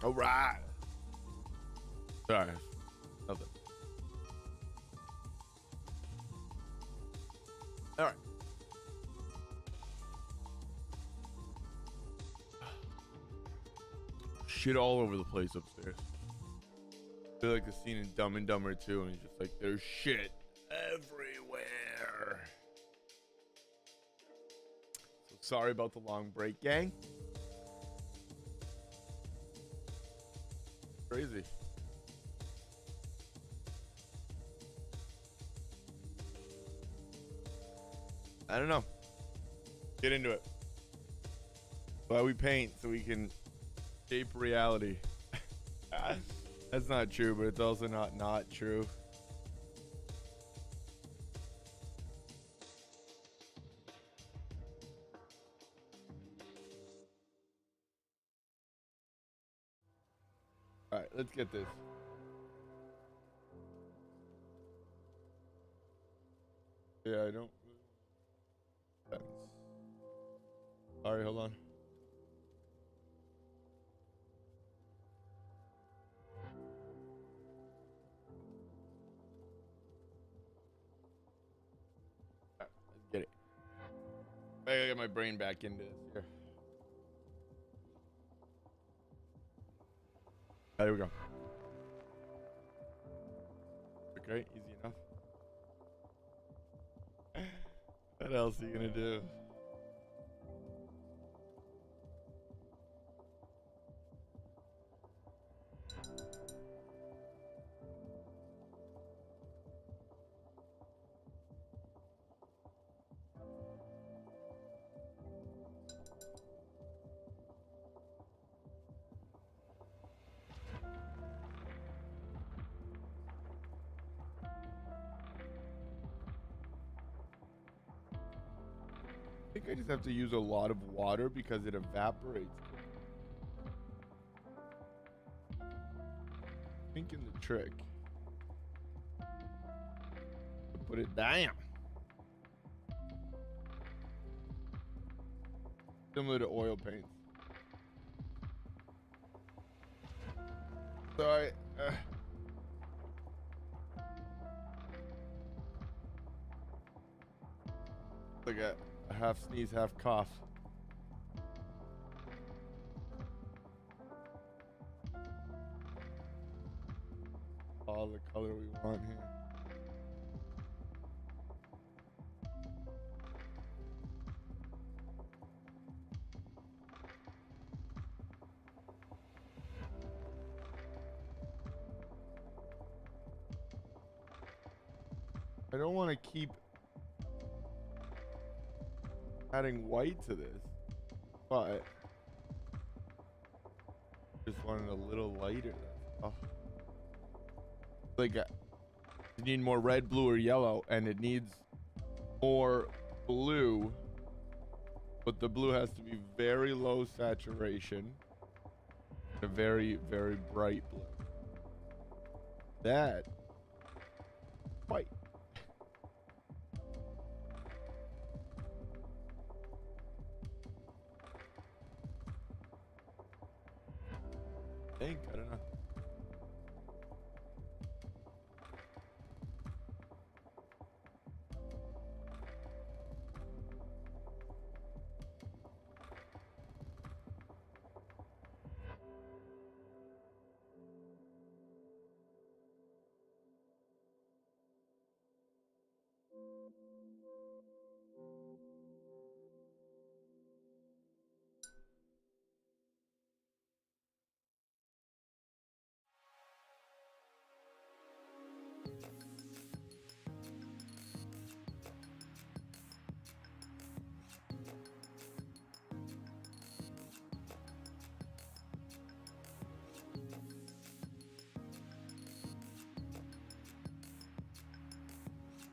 All right. Sorry. Nothing. All right. Shit all over the place upstairs. I feel like the scene in Dumb and Dumber 2, and it's just like there's shit everywhere. So sorry about the long break, gang. Crazy. I don't know. Get into it. Why we paint so we can shape reality. That's not true, but it's also not true. All right, let's get this. Yeah, I don't. Sorry, hold on. All right, let's get it. I gotta get my brain back into this here. There we go. Okay, easy enough. What else are you gonna do? I think I just have to use a lot of water because it evaporates. Thinking the trick. Put it down. Similar to oil paints. So like a half sneeze, half cough. All the color we want here. I don't want to keep adding white to this, but just wanted a little lighter. Oh. Like you need more red, blue, or yellow, and it needs more blue, but the blue has to be very low saturation, a very, very bright blue. That white. I don't know.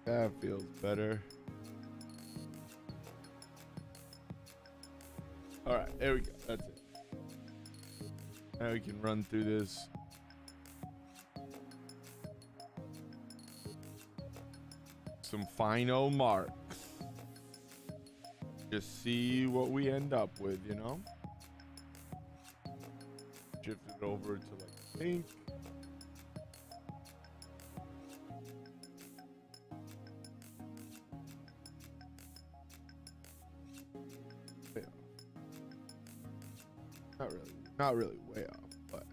That feels better. All right, there we go. That's it. Now we can run through this. Some final marks. Just see what we end up with, you know? Shift it it over to like pink. Yeah. Not really way off, but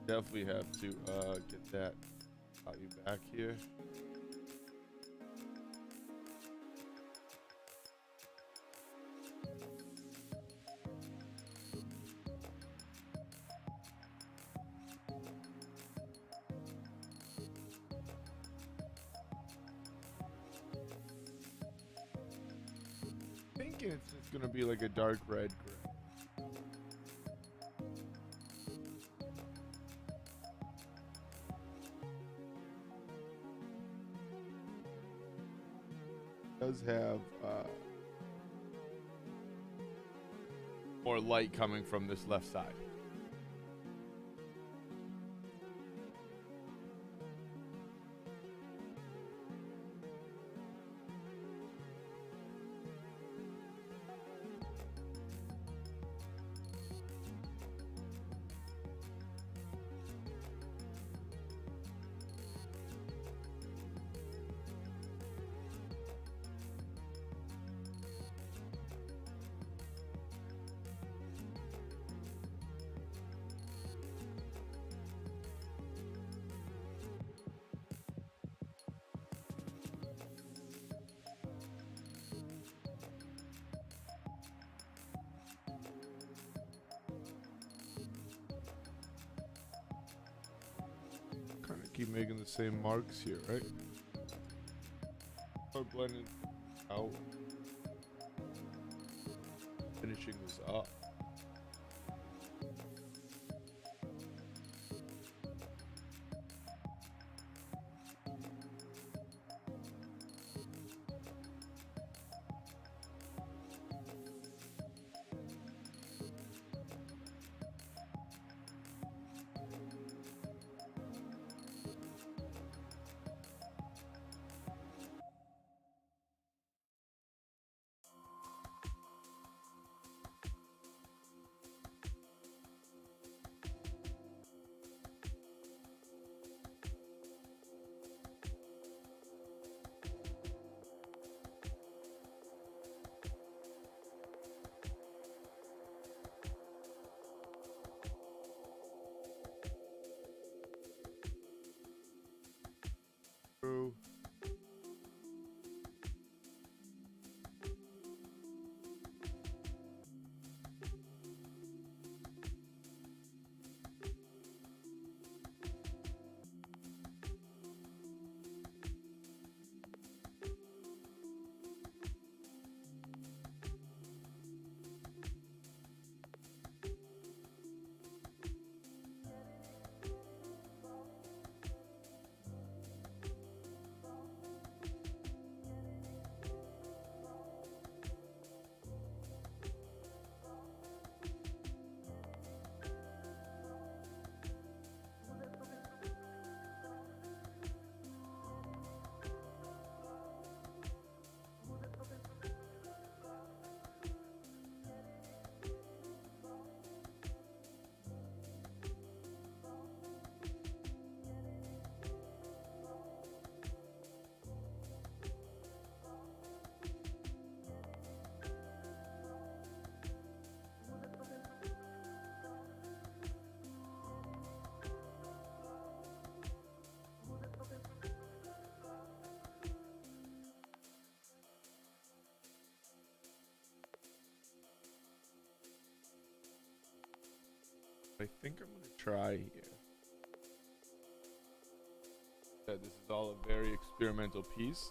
definitely have to get that value back here. Thinking it's just gonna be like a dark red gray. Does have more light coming from this left side. Kind of keep making the same marks here, right? Start blending out, finishing this up. True. I think I'm gonna try here. This is all a very experimental piece.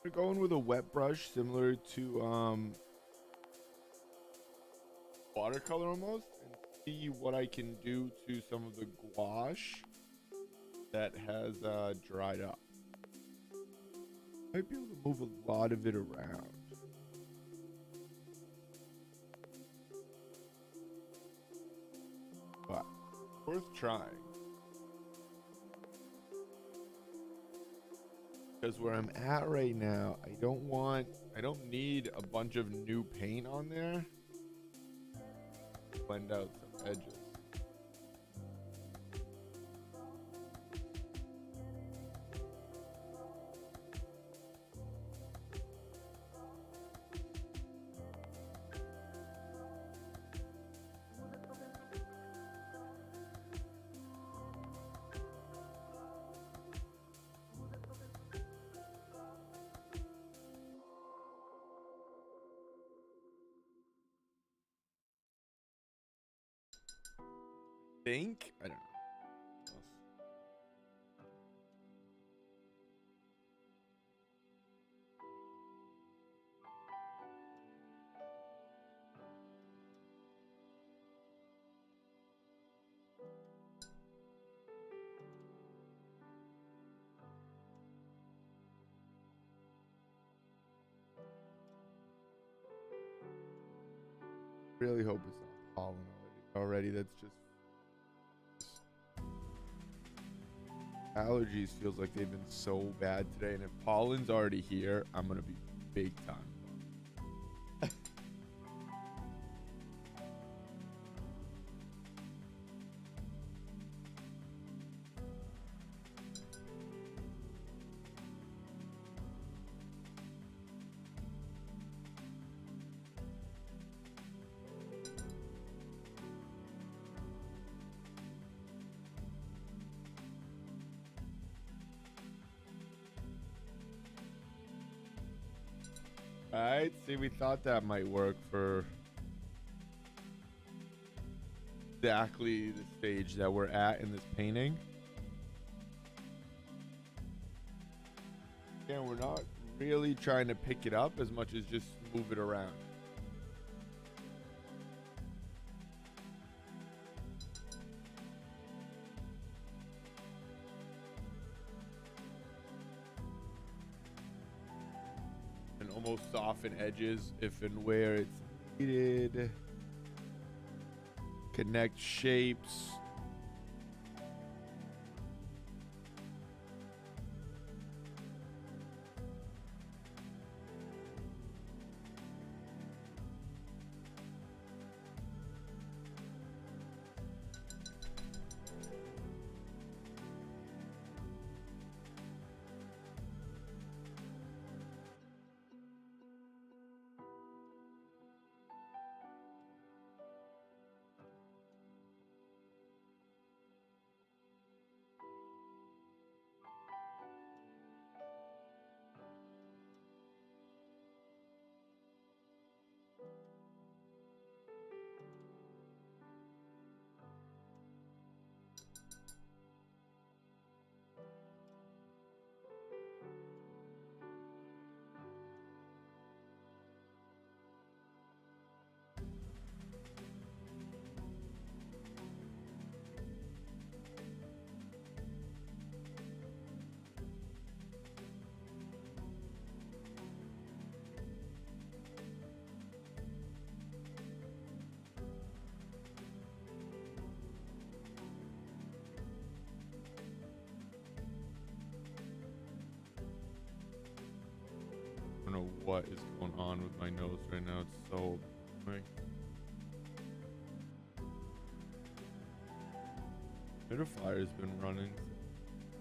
We're going with a wet brush similar to watercolor almost, and see what I can do to some of the gouache that has dried up. Might be able to move a lot of it around. But worth trying. Because where I'm at right now, I don't need a bunch of new paint on there. blend out some edges. Think? I don't know. Really hope it's not pollen already. That's just allergies feels like they've been so bad today, and if pollen's already here, I'm gonna be big time. Alright, see, we thought that might work for exactly the stage that we're at in this painting. And we're not really trying to pick it up as much as just move it around. And almost soften edges if and where it's needed. Connect shapes. I don't know what is going on with my nose right now. It's so annoying. Humidifier has been running.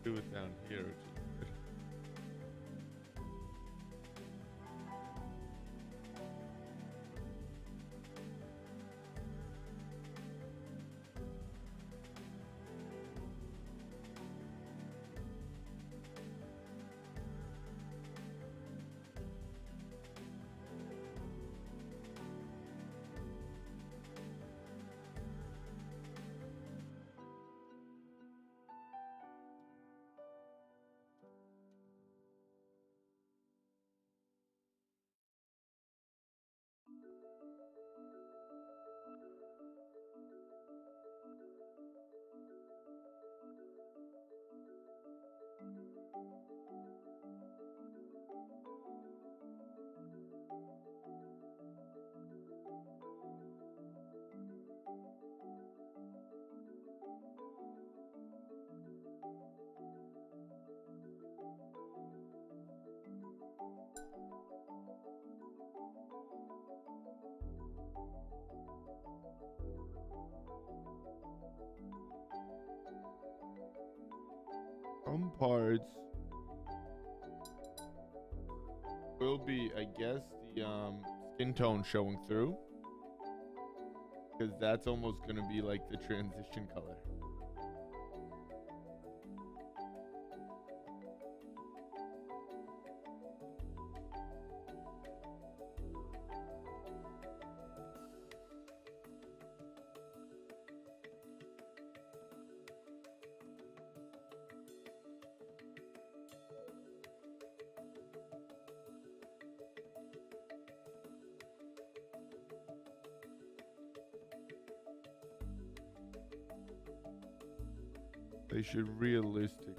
Do it down here, which is good. Some parts will be, I guess, the skin tone showing through, because that's almost going to be like the transition color. They should realistic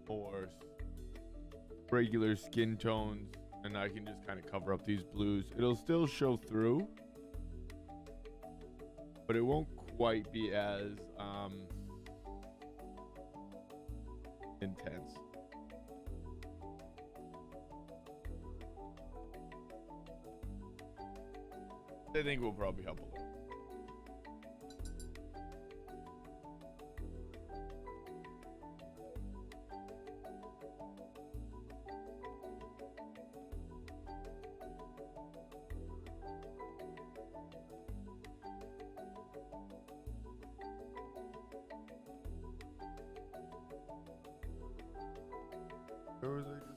more regular skin tones, and I can just kind of cover up these blues. It'll still show through, but it won't quite be as intense. I think will probably help a little. Where was I just?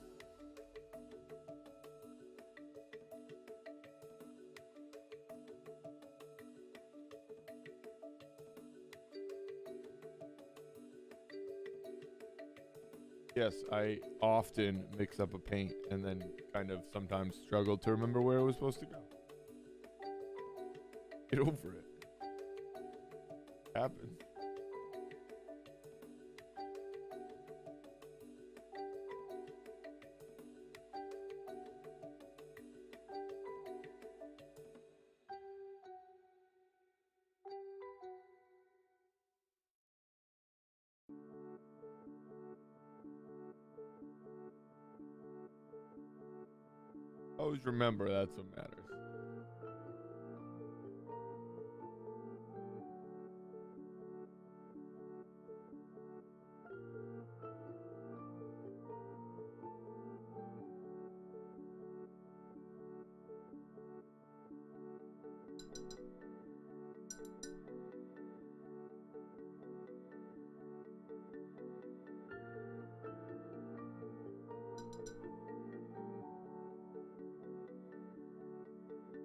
Yes, I often mix up a paint and then kind of sometimes struggle to remember where it was supposed to go. Get over it. Happens. Always remember that's what matters.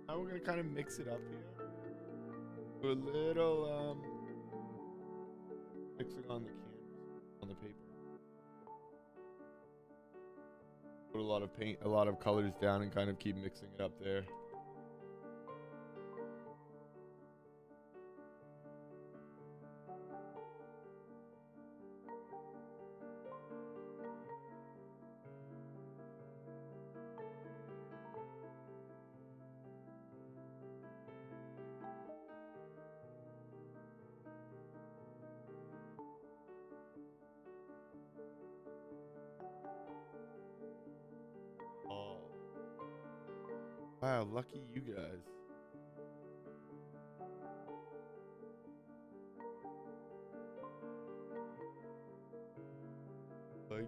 Now we're gonna kind of mix it up here. Do a little mixing on the canvas, on the paper. Put a lot of paint, a lot of colors down, and kind of keep mixing it up there. Oh. Wow, lucky you guys. Like,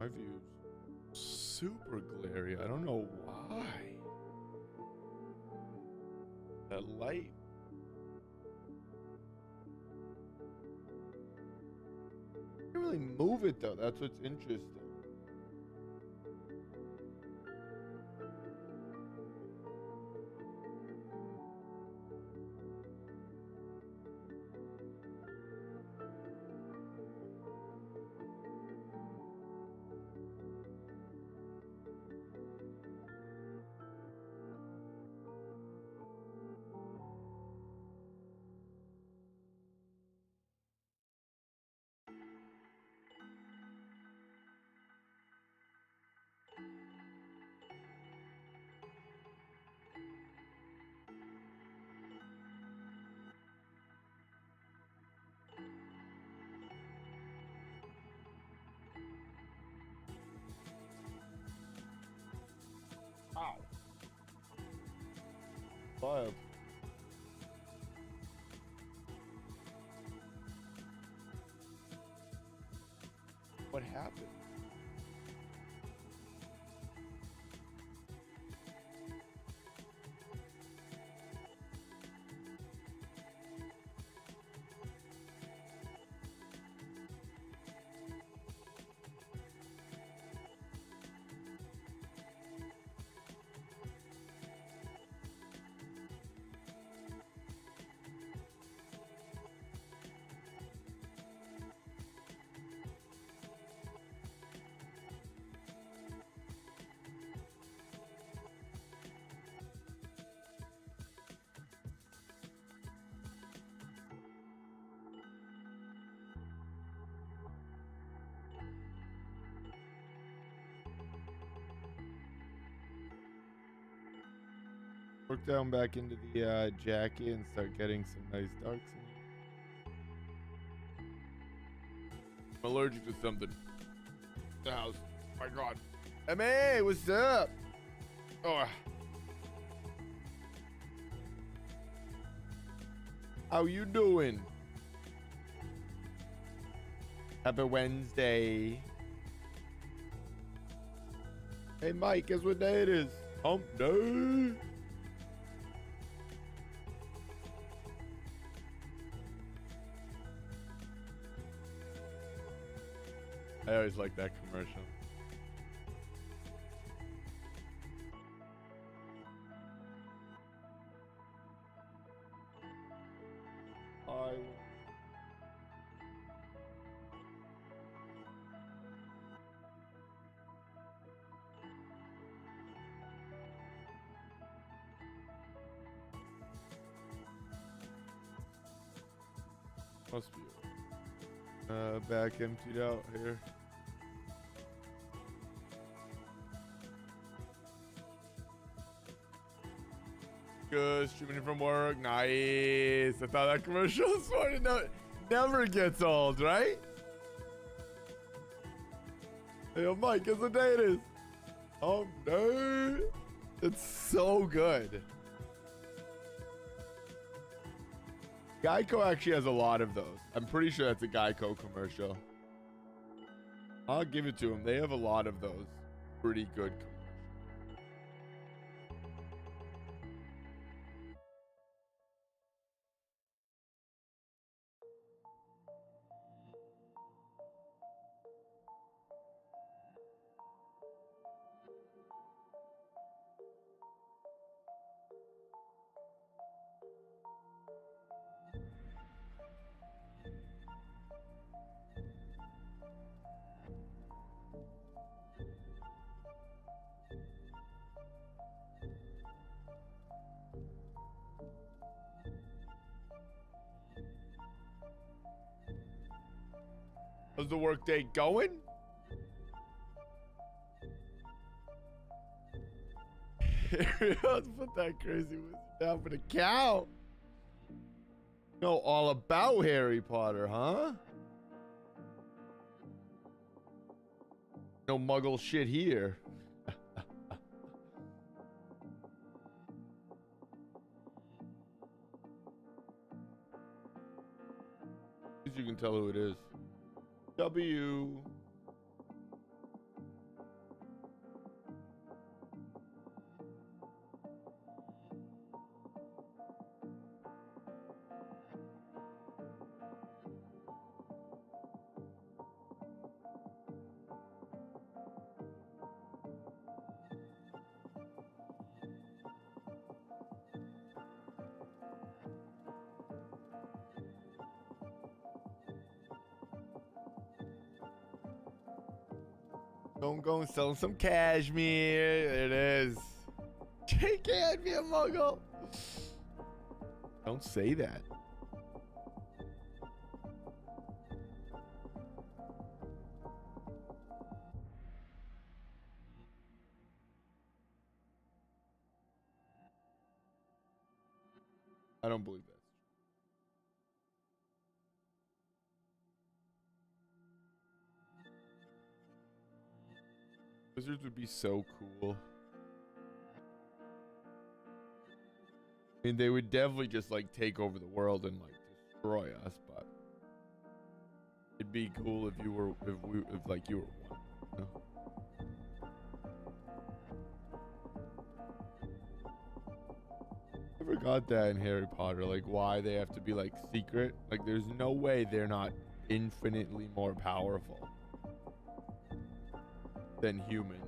my view's super glary. I don't know why. That light. You can't really move it though. That's what's interesting. Wild. What happened? Work down back into the jacket and start getting some nice darks in. I'm allergic to something. The house. My God. MA, what's up? Oh. How you doing? Happy Wednesday. Hey, Mike, guess what day it is? Hump day. I always like that commercial. Must be back emptied out here. Good, streaming from work. Nice. I thought that commercial was funny. No, never gets old, right? Hey, yo, Mike, guess what day it is? Oh, no. It's so good. Geico actually has a lot of those. I'm pretty sure that's a Geico commercial. I'll give it to them. They have a lot of those. Pretty good commercials. How's the work day going? Let's put that crazy wizard down for the cow. Know all about Harry Potter, huh? No muggle shit here. At least you can tell who it is. W. Don't go and sell some cashmere. It is. Jay can't be a muggle. Don't say that. I don't believe that. Wizards would be so cool. I mean, they would definitely just like take over the world and like destroy us, but it'd be cool if you were, if like you were one, you know? I forgot that in Harry Potter, like why they have to be like secret. Like there's no way they're not infinitely more powerful than humans.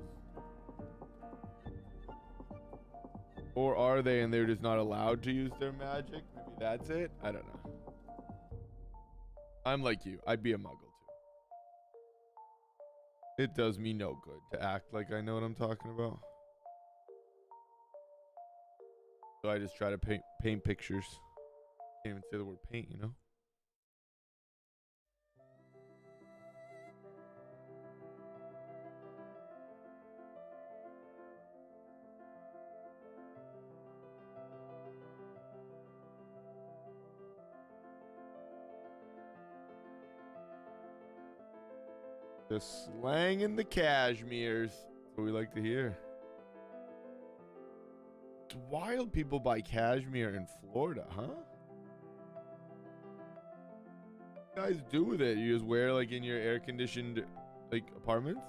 Or are they and they're just not allowed to use their magic? Maybe that's it? I don't know. I'm like you. I'd be a muggle too. It does me no good to act like I know what I'm talking about. So I just try to paint pictures. Can't even say the word paint, you know? Just slanging the cashmeres. That's what we like to hear. It's wild people buy cashmere in Florida, huh? What do you guys do with it? You just wear like in your air-conditioned like apartments?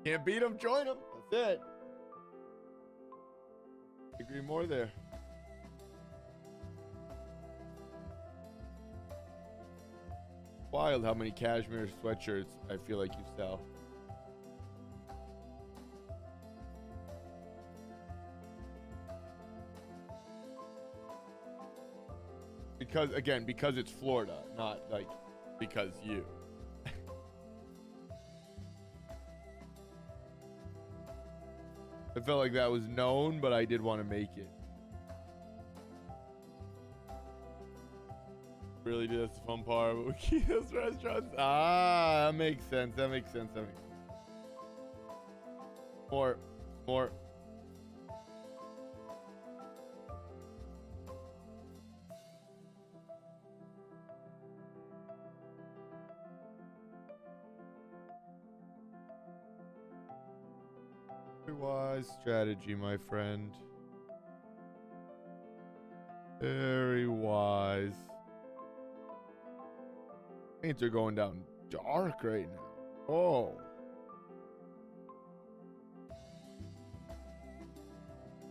Can't beat them, join them. That's it. Agree more there. Wild how many cashmere sweatshirts I feel like you sell. Because again, because it's Florida, not like because you. I felt like that was known, but I did want to make it. Really, dude, that's the fun part. But we keep those restaurants. Ah, that makes sense. That makes sense. That makes sense. More. Very wise strategy, my friend. Very wise. Paints are going down dark right now. Oh.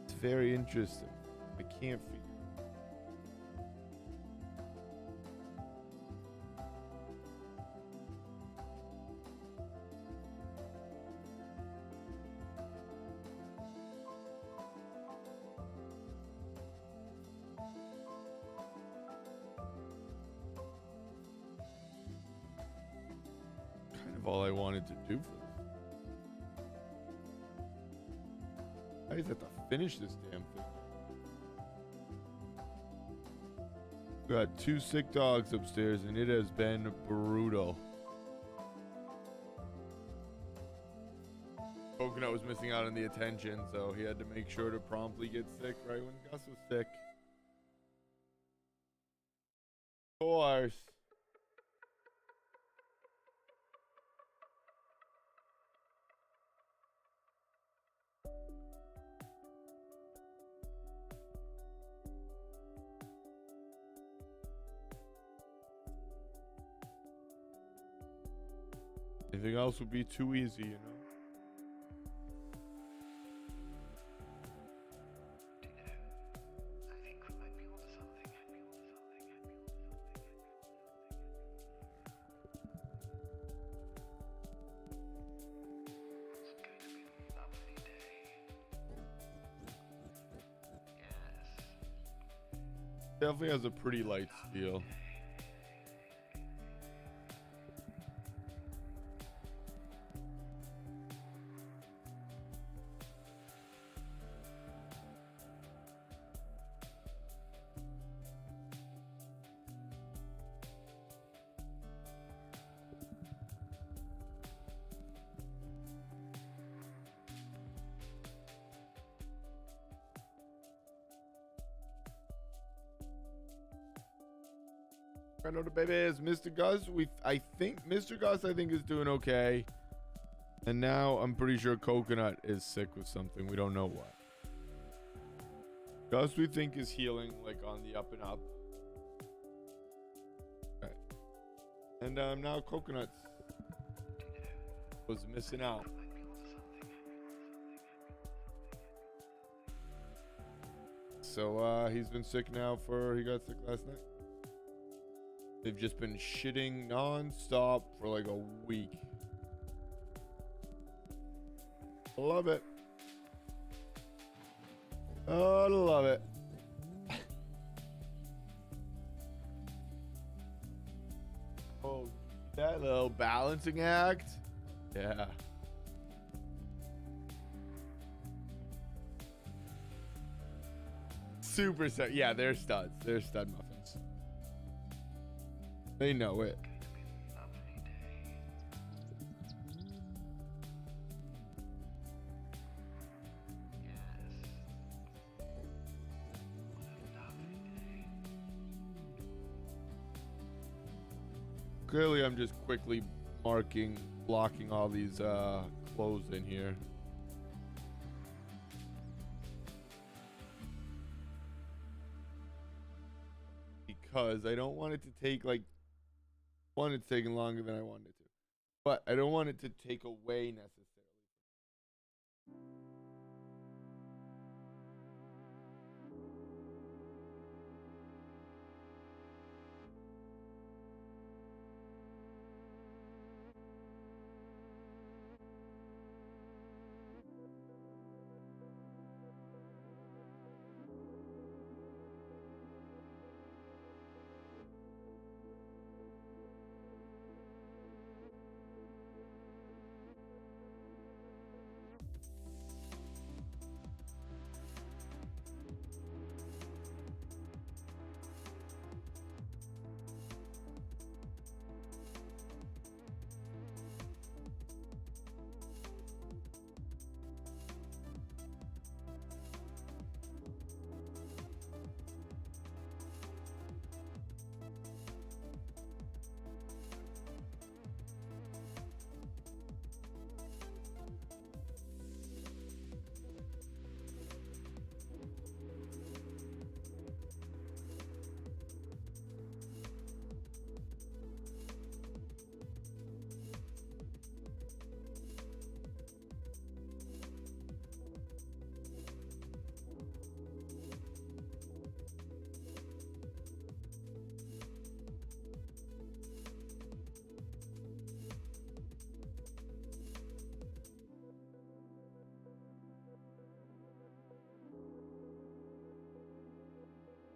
It's very interesting. I can't figure. All I wanted to do for this. I just have to finish this damn thing. We got 2 sick dogs upstairs and it has been brutal. Coconut was missing out on the attention, so he had to make sure to promptly get sick right when Gus was sick. Of course. Anything else would be too easy, you know? Definitely has a pretty light steel. Right on the babies. Mr. Gus, I think Mr. Gus is doing okay. And now I'm pretty sure Coconut is sick with something. We don't know what. Gus, we think, is healing, like on the up and up. Okay. And now Coconut was missing out. So he's been sick now he got sick last night. They've just been shitting non-stop for like a week. Love it. Oh, love it. Oh, that little balancing act. Yeah. Super set. Yeah, they're studs. They're stud muffins. They know it. Clearly, I'm just quickly blocking all these clothes in here. Because I don't want it to take one, it's taking longer than I wanted it to. But I don't want it to take away necessarily.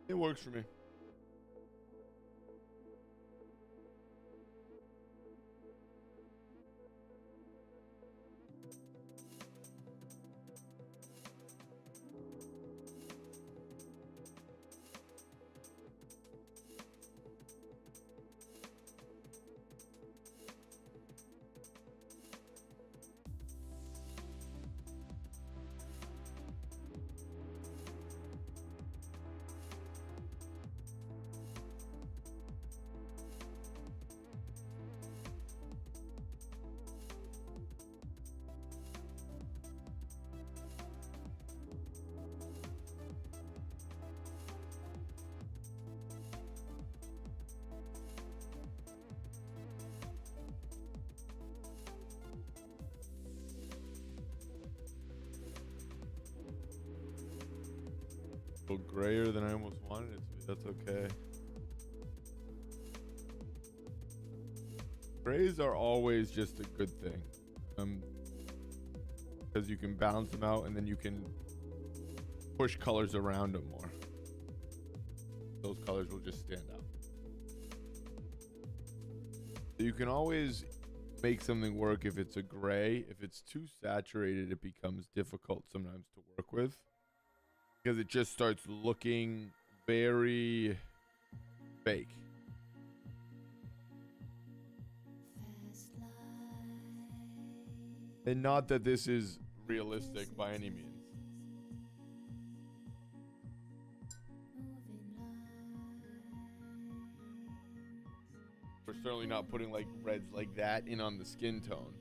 It works for me. A little grayer than I almost wanted it to be. That's okay. Grays are always just a good thing. Because you can balance them out and then you can push colors around them more. Those colors will just stand out. You can always make something work if it's a gray. If it's too saturated, it becomes difficult sometimes to work with. Because it just starts looking very fake. And not that this is realistic by any means. We're certainly not putting like reds like that in on the skin tone.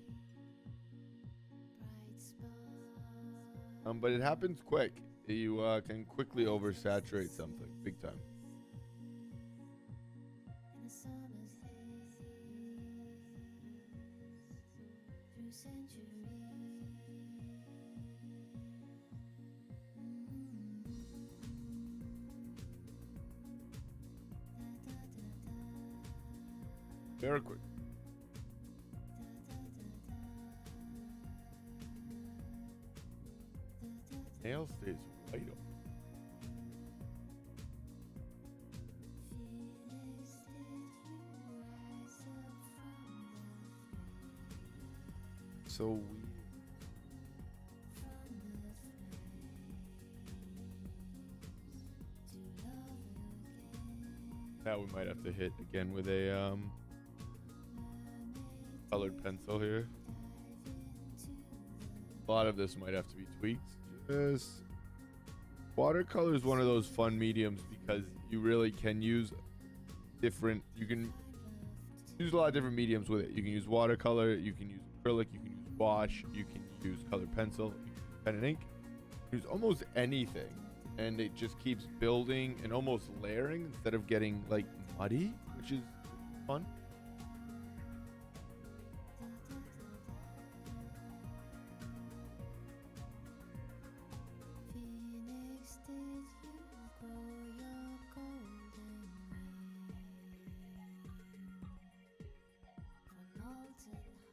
But it happens quick. You can quickly oversaturate something big time. Very quick. Nail stays vital. So weird. Now we might have to hit again with a colored pencil here. A lot of this might have to be tweaked. Just watercolor is one of those fun mediums because you really can use different. You can use a lot of different mediums with it. You can use watercolor. You can use acrylic. You can use wash. You can use colored pencil. You can use pen and ink. Use almost anything, and it just keeps building and almost layering instead of getting like muddy, which is fun.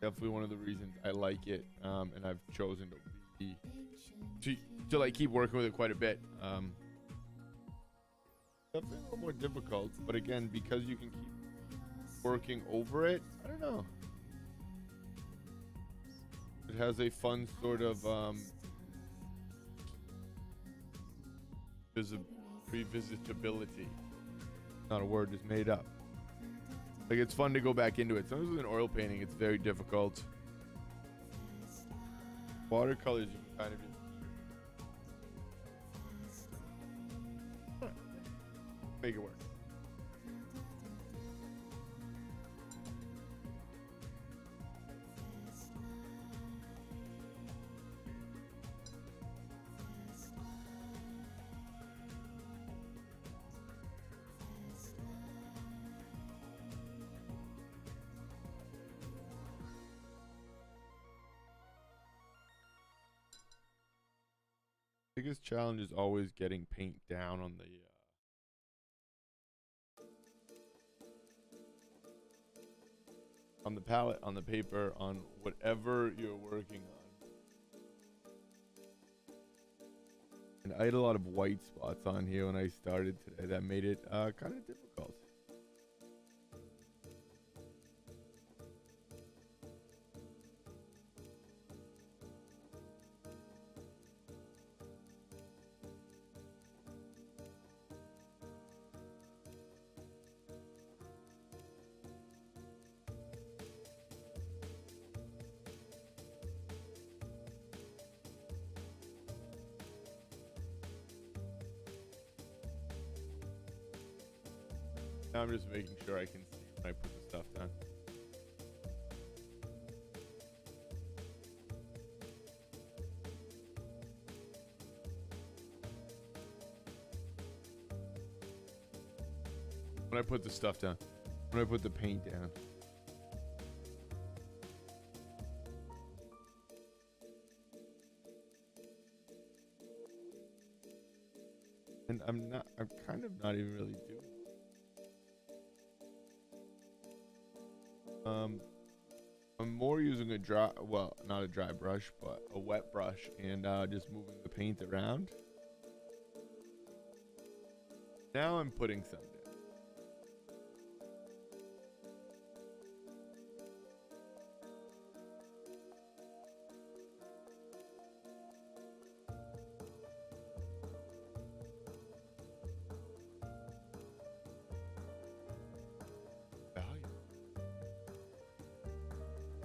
Definitely one of the reasons I like it, and I've chosen to like keep working with it quite a bit. Definitely a little more difficult, but again, because you can keep working over it, I don't know. It has a fun sort of revisitability. Not a word, just made up. Like, it's fun to go back into it. Sometimes with an oil painting, it's very difficult. Watercolors, you can kind of just make it work. Biggest challenge is always getting paint down on the palette, on the paper, on whatever you're working on. And I had a lot of white spots on here when I started today that made it kind of difficult. Now I'm just making sure I can see when I put the stuff down. When I put the stuff down. When I put the paint down. And I'm kind of not even really doing. I'm more using a dry, well, not a dry brush, but a wet brush, and just moving the paint around. Now I'm putting some down.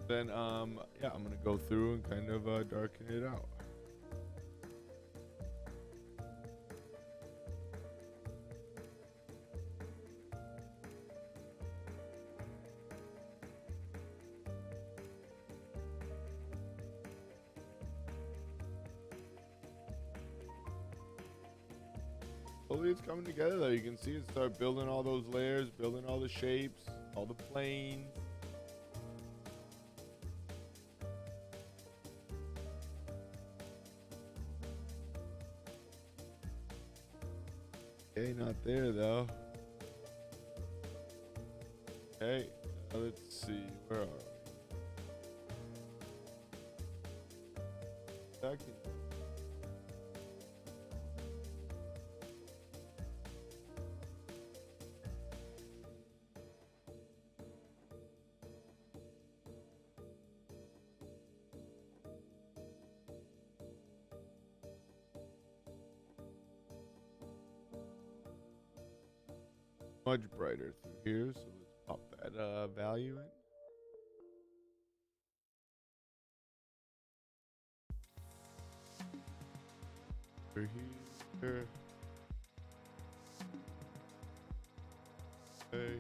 Then, yeah, I'm gonna go through and kind of darken it out. Slowly it's coming together though. You can see it start building all those layers, building all the shapes, all the planes. Okay, not there though. Okay, let's see. Where are we? Second. Much brighter through here, so let's pop that value in. Over here. Okay.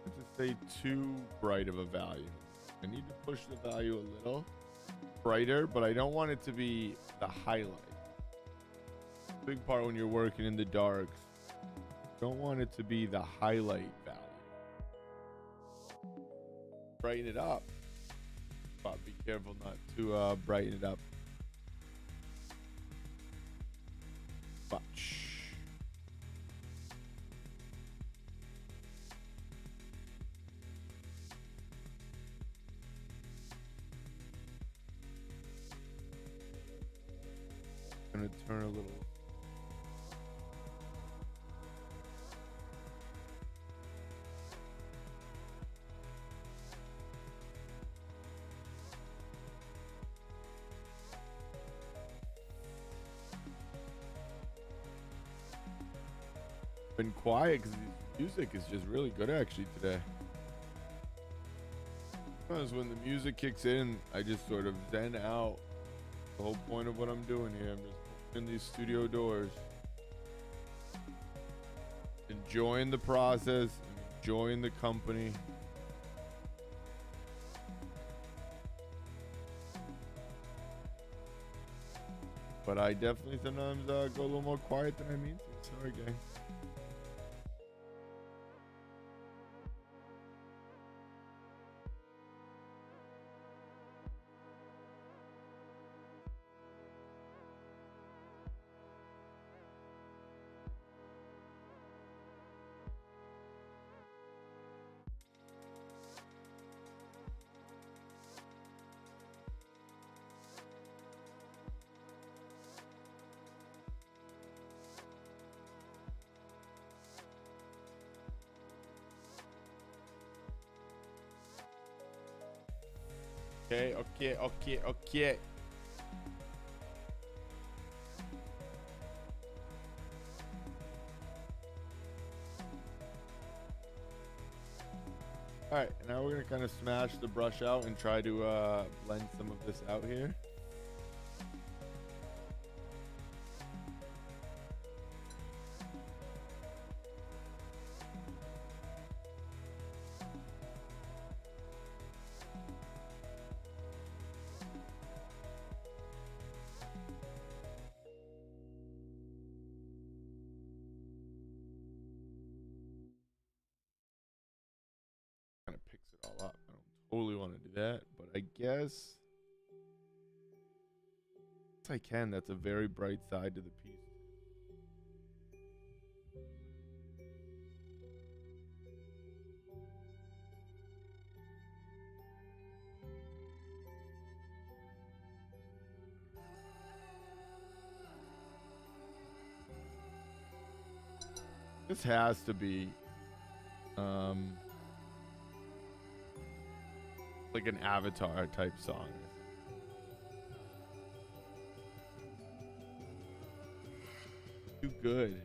To say too bright of a value. I need to push the value a little brighter, but I don't want it to be the highlight. Big part when you're working in the darks. Don't want it to be the highlight value. Brighten it up. But be careful not to brighten it up much. Gonna turn a little. Been quiet because music is just really good actually today. Because when the music kicks in, I just sort of zen out. The whole point of what I'm doing here, I'm just in these studio doors, enjoying the process, enjoying the company. But I definitely sometimes go a little more quiet than I mean to. Sorry, gang. Okay. All right, now we're gonna kind of smash the brush out and try to blend some of this out here. Kind of picks it all up. I don't totally want to do that, but I guess I can. That's a very bright side to the piece. This has to be like an Avatar type song. Too good.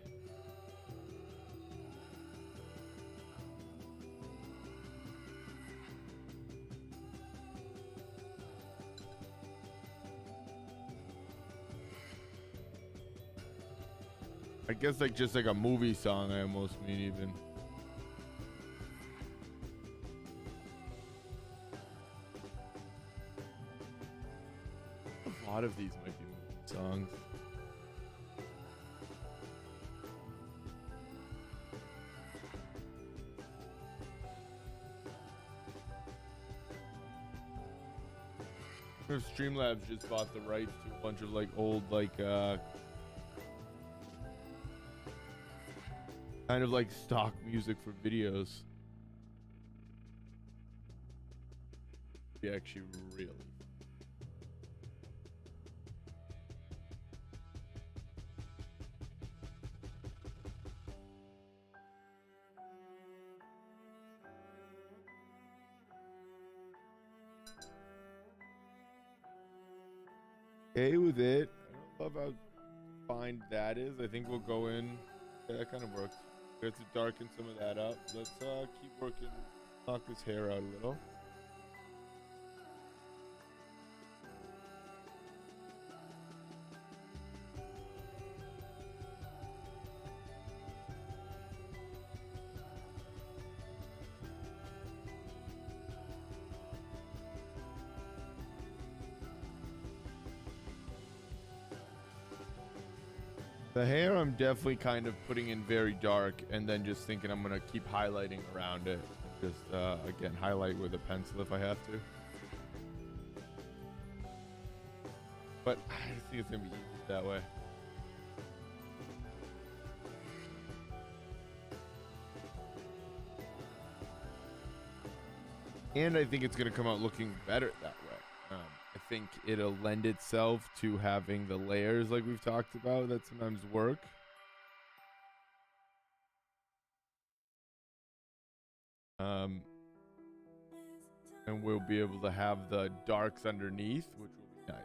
I guess like just like a movie song, I almost mean even. A lot of these might be movie songs. Streamlabs just bought the rights to a bunch of like old like kind of like stock music for videos. Yeah, actually really. Okay with it. I don't love how fine that is. I think we'll go in. Yeah, that kind of works. We have to darken some of that up. Let's keep working. Knock this hair out a little. The hair I'm definitely kind of putting in very dark and then just thinking I'm going to keep highlighting around it. Just, again, highlight with a pencil if I have to. But I think it's going to be easy that way. And I think it's going to come out looking better that way. I think it'll lend itself to having the layers like we've talked about that sometimes work. And we'll be able to have the darks underneath, which will be nice.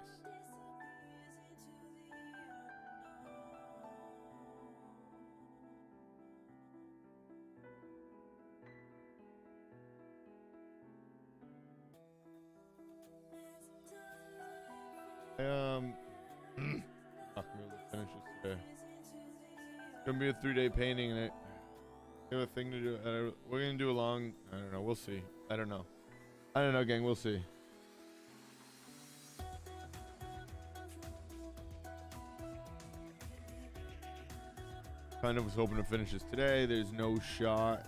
Fuck, we'll finish this today. It's gonna be a 3-day painting, and we have a thing to do. We're gonna do a long. I don't know. We'll see. I don't know, gang. We'll see. Kind of was hoping to finish this today. There's no shot.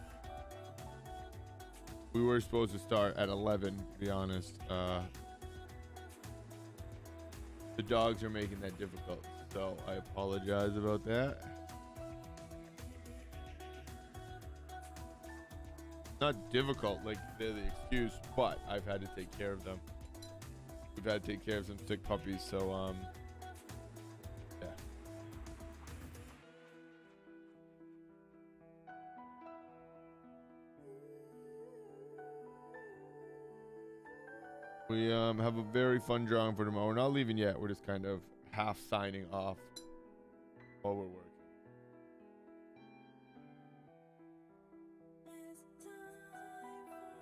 We were supposed to start at 11. To be honest. The dogs are making that difficult, so I apologize about that. Not difficult, like they're the excuse, but I've had to take care of them. We've had to take care of some sick puppies, so yeah. We have a very fun drawing for tomorrow. We're not leaving yet. We're just kind of half signing off while we're working.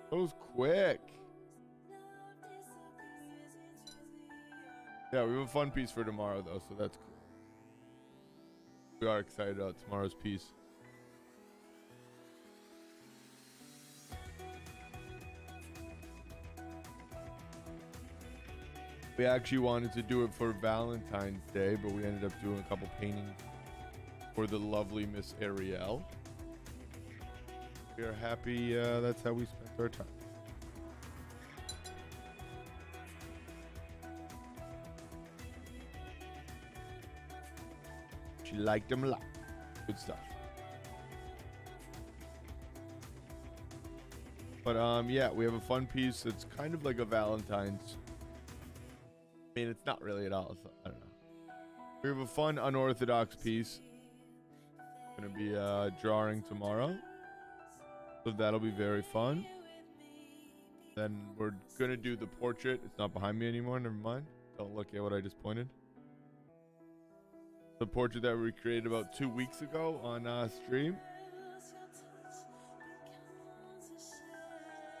That was quick. Yeah, we have a fun piece for tomorrow though, so that's cool. We are excited about tomorrow's piece. We actually wanted to do it for Valentine's Day, but we ended up doing a couple paintings for the lovely Miss Ariel. We are happy that's how we spent our time. She liked them a lot. Good stuff. But yeah, we have a fun piece that's kind of like a Valentine's. I mean, it's not really at all, so I don't know. We have a fun, unorthodox piece. gonna be drawing tomorrow, so that'll be very fun. Then we're gonna do the portrait. It's not behind me anymore. Never mind. Don't look at what I just pointed. The portrait that we created about 2 weeks ago on stream.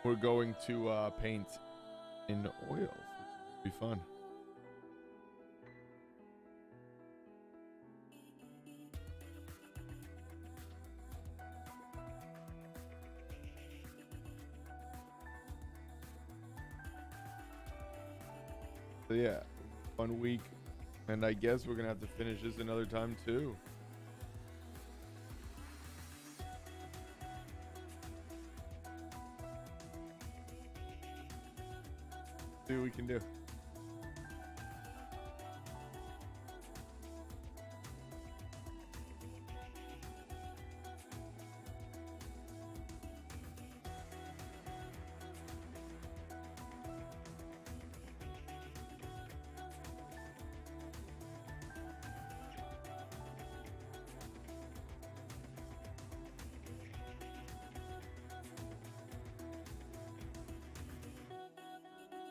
We're going to paint in oils, which will be fun. So yeah, fun week. And I guess we're gonna have to finish this another time too. See what we can do.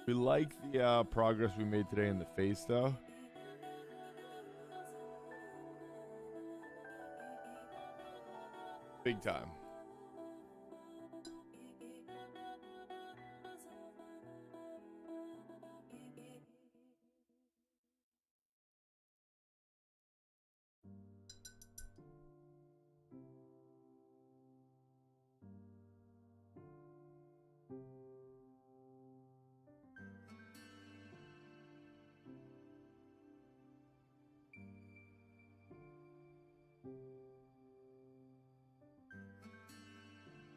We like the progress we made today in the face, though. Big time.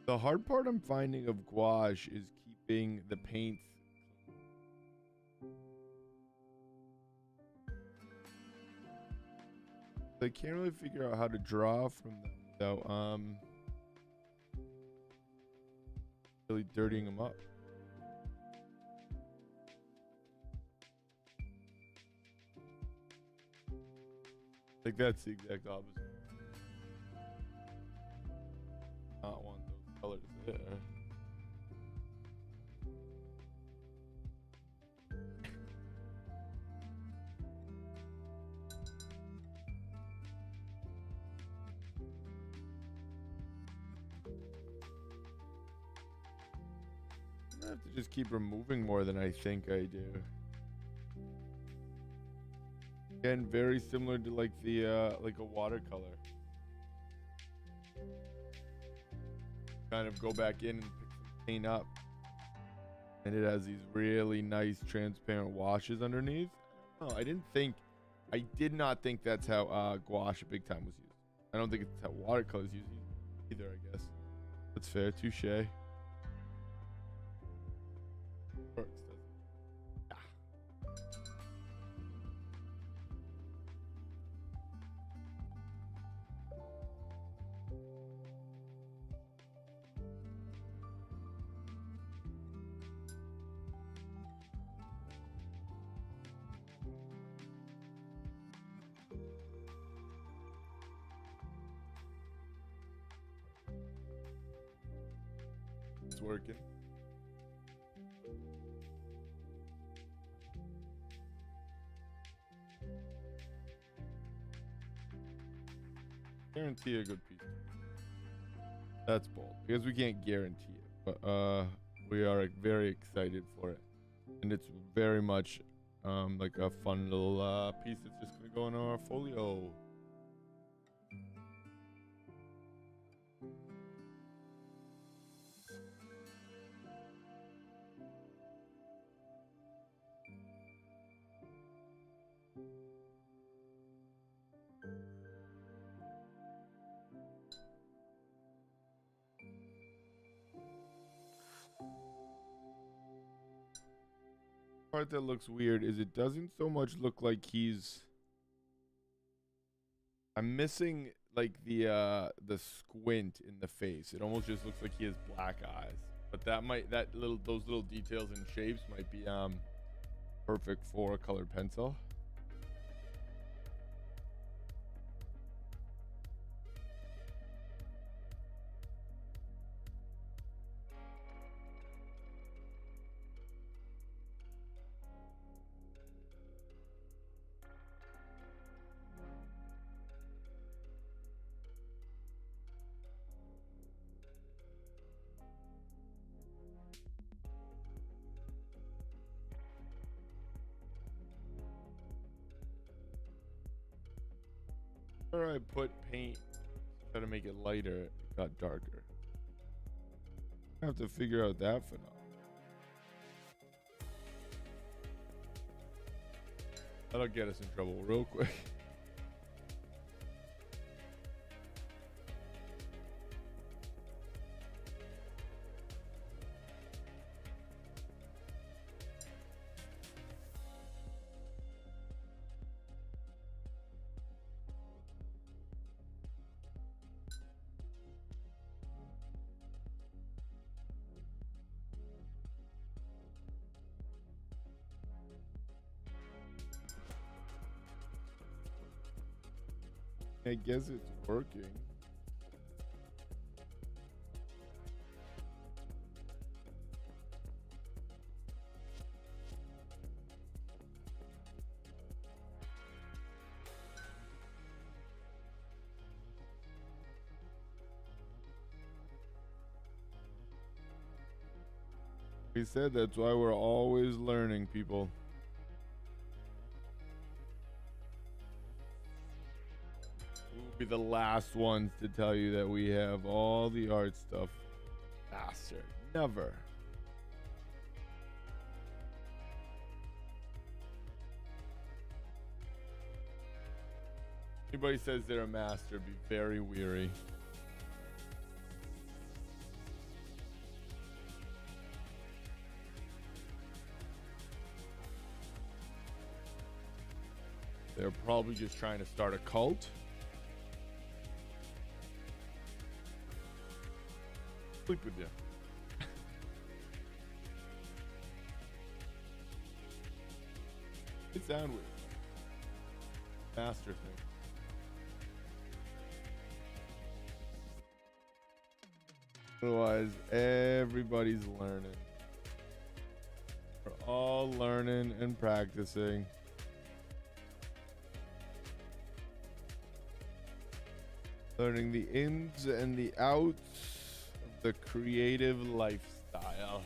The hard part I'm finding of gouache is keeping the paint. I can't really figure out how to draw from them without really dirtying them up. Like that's the exact opposite. Not want those colors there. I have to just keep removing more than I think I do. Again, very similar to like the like a watercolor. Kind of go back in and pick some paint up, and it has these really nice transparent washes underneath. Oh, I did not think that's how gouache big time was used. I don't think it's how watercolors used either, I guess. That's fair. Touche. Works, doesn't it? Ah. It's working. Guarantee a good piece. That's bold because we can't guarantee it, but we are very excited for it, and it's very much like a fun little piece that's just gonna go in our folio. Part that looks weird is it doesn't so much look like I'm missing like the squint in the face. It almost just looks like he has black eyes. But those little details and shapes might be perfect for a colored pencil. I put paint, try to make it lighter, it got darker. I have to figure out that phenomenon. That'll get us in trouble real quick. I guess it's working. We said that's why we're always learning, people. We'll be the last ones to tell you that we have all the art stuff mastered. Never. Anybody says they're a master, be very weary. They're probably just trying to start a cult. Sleep with you. It sound weird. Master thing. Otherwise, everybody's learning. We're all learning and practicing. Learning the ins and the outs of the creative lifestyle.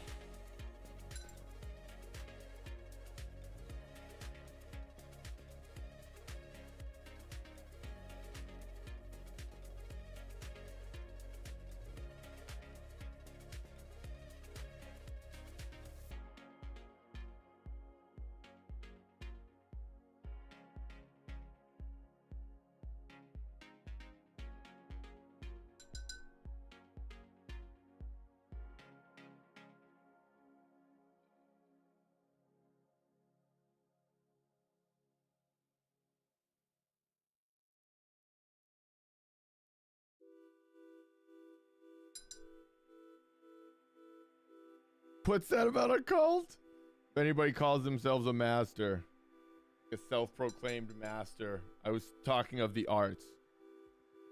What's that about a cult? If anybody calls themselves a master, a self-proclaimed master, I was talking of the arts.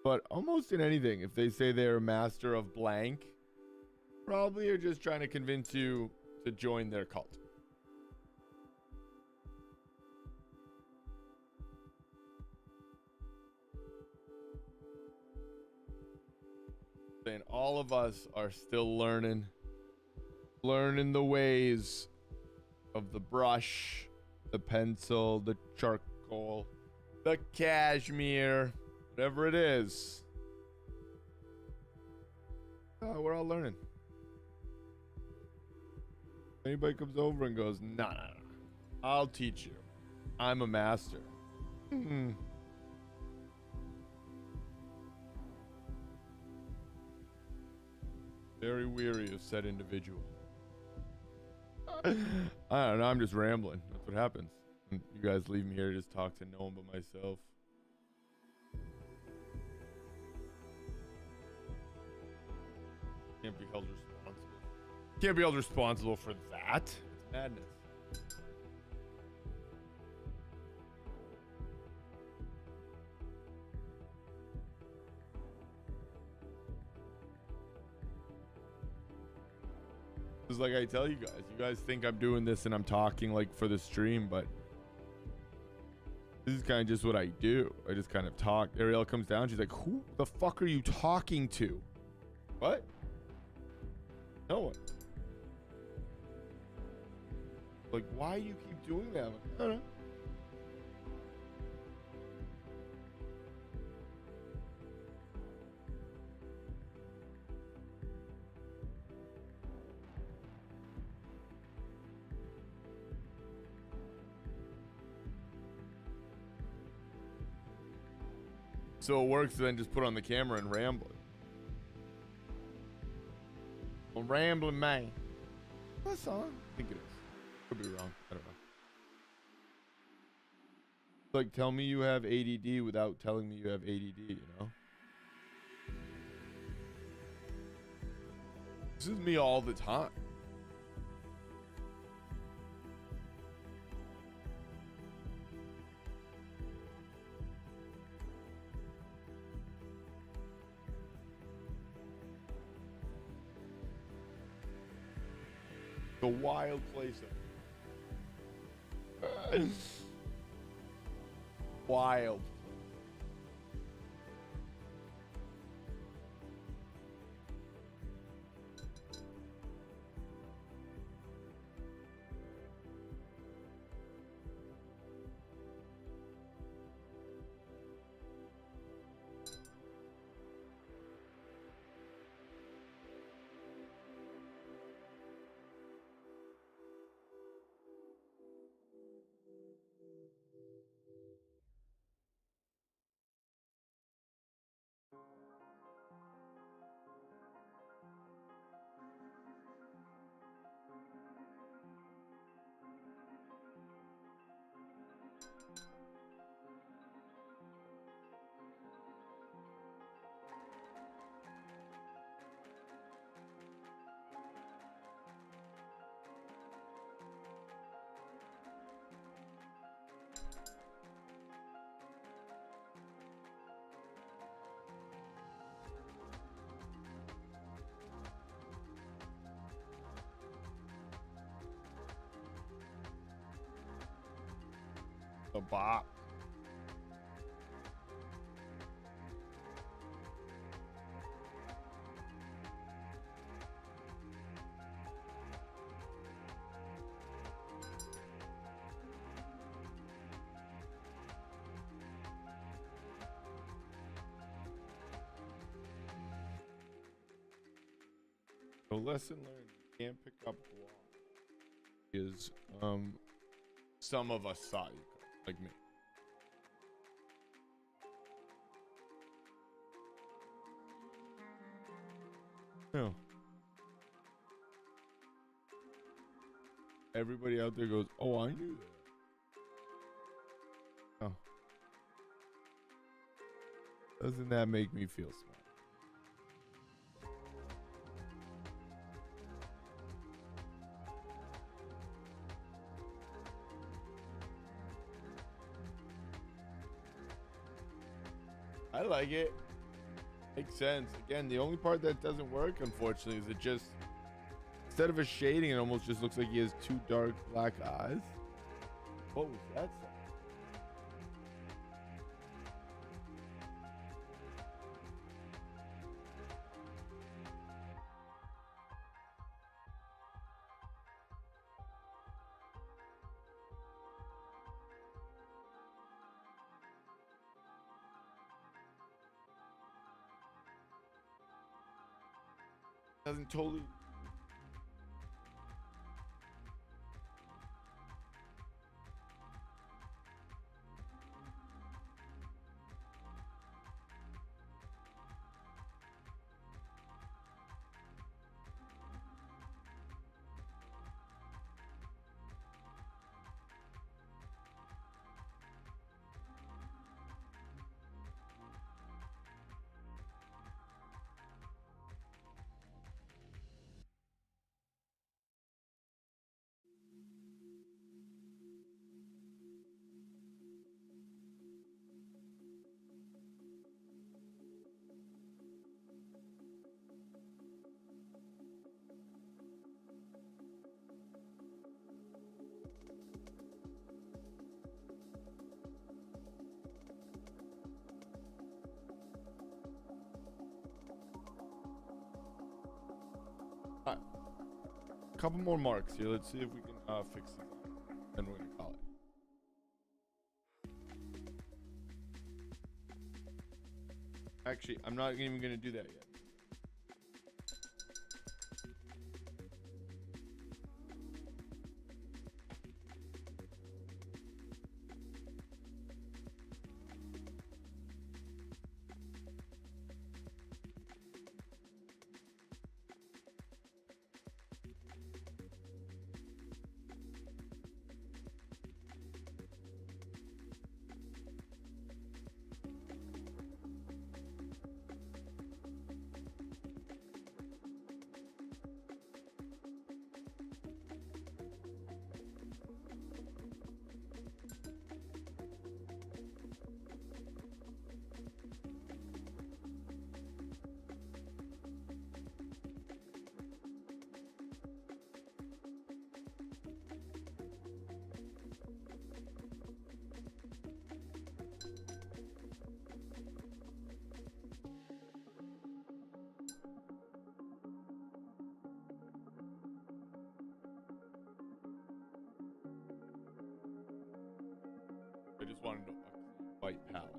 But almost in anything, if they say they're a master of blank, probably are just trying to convince you to join their cult. Saying all of us are still learning the ways of the brush, the pencil, the charcoal, the cashmere, whatever it is. We're all learning. Anybody comes over and goes, no, I'll teach you. I'm a master. Very weary of said individual. I don't know, I'm just rambling. That's what happens. You guys leave me here to just talk to no one but myself. Can't be held responsible. Can't be held responsible for that. It's madness. It's like I tell you guys think I'm doing this and I'm talking like for the stream, but this is kind of just what I do. I just kind of talk. Ariel comes down. She's like, who the fuck are you talking to? What? No one. Like, why you keep doing that? I'm like, I don't know. So it works, then just put on the camera and ramble. Well, rambling man. That song? I think it is. Could be wrong. I don't know. Like, tell me you have ADD without telling me you have ADD, you know? This is me all the time. The wild place. Wild. A bop. The lesson learned: you can't pick up guac. Is some of us saw you like me. No. Everybody out there goes, "Oh, I knew that." Oh. Doesn't that make me feel smart? I like it. Makes sense. Again, the only part that doesn't work, unfortunately, is it just, instead of a shading, it almost just looks like he has two dark black eyes. What was that sound? Doesn't totally. Couple more marks here. Let's see if we can fix it. Then we're gonna call it. Actually, I'm not even gonna do that yet. I just wanted a white palette.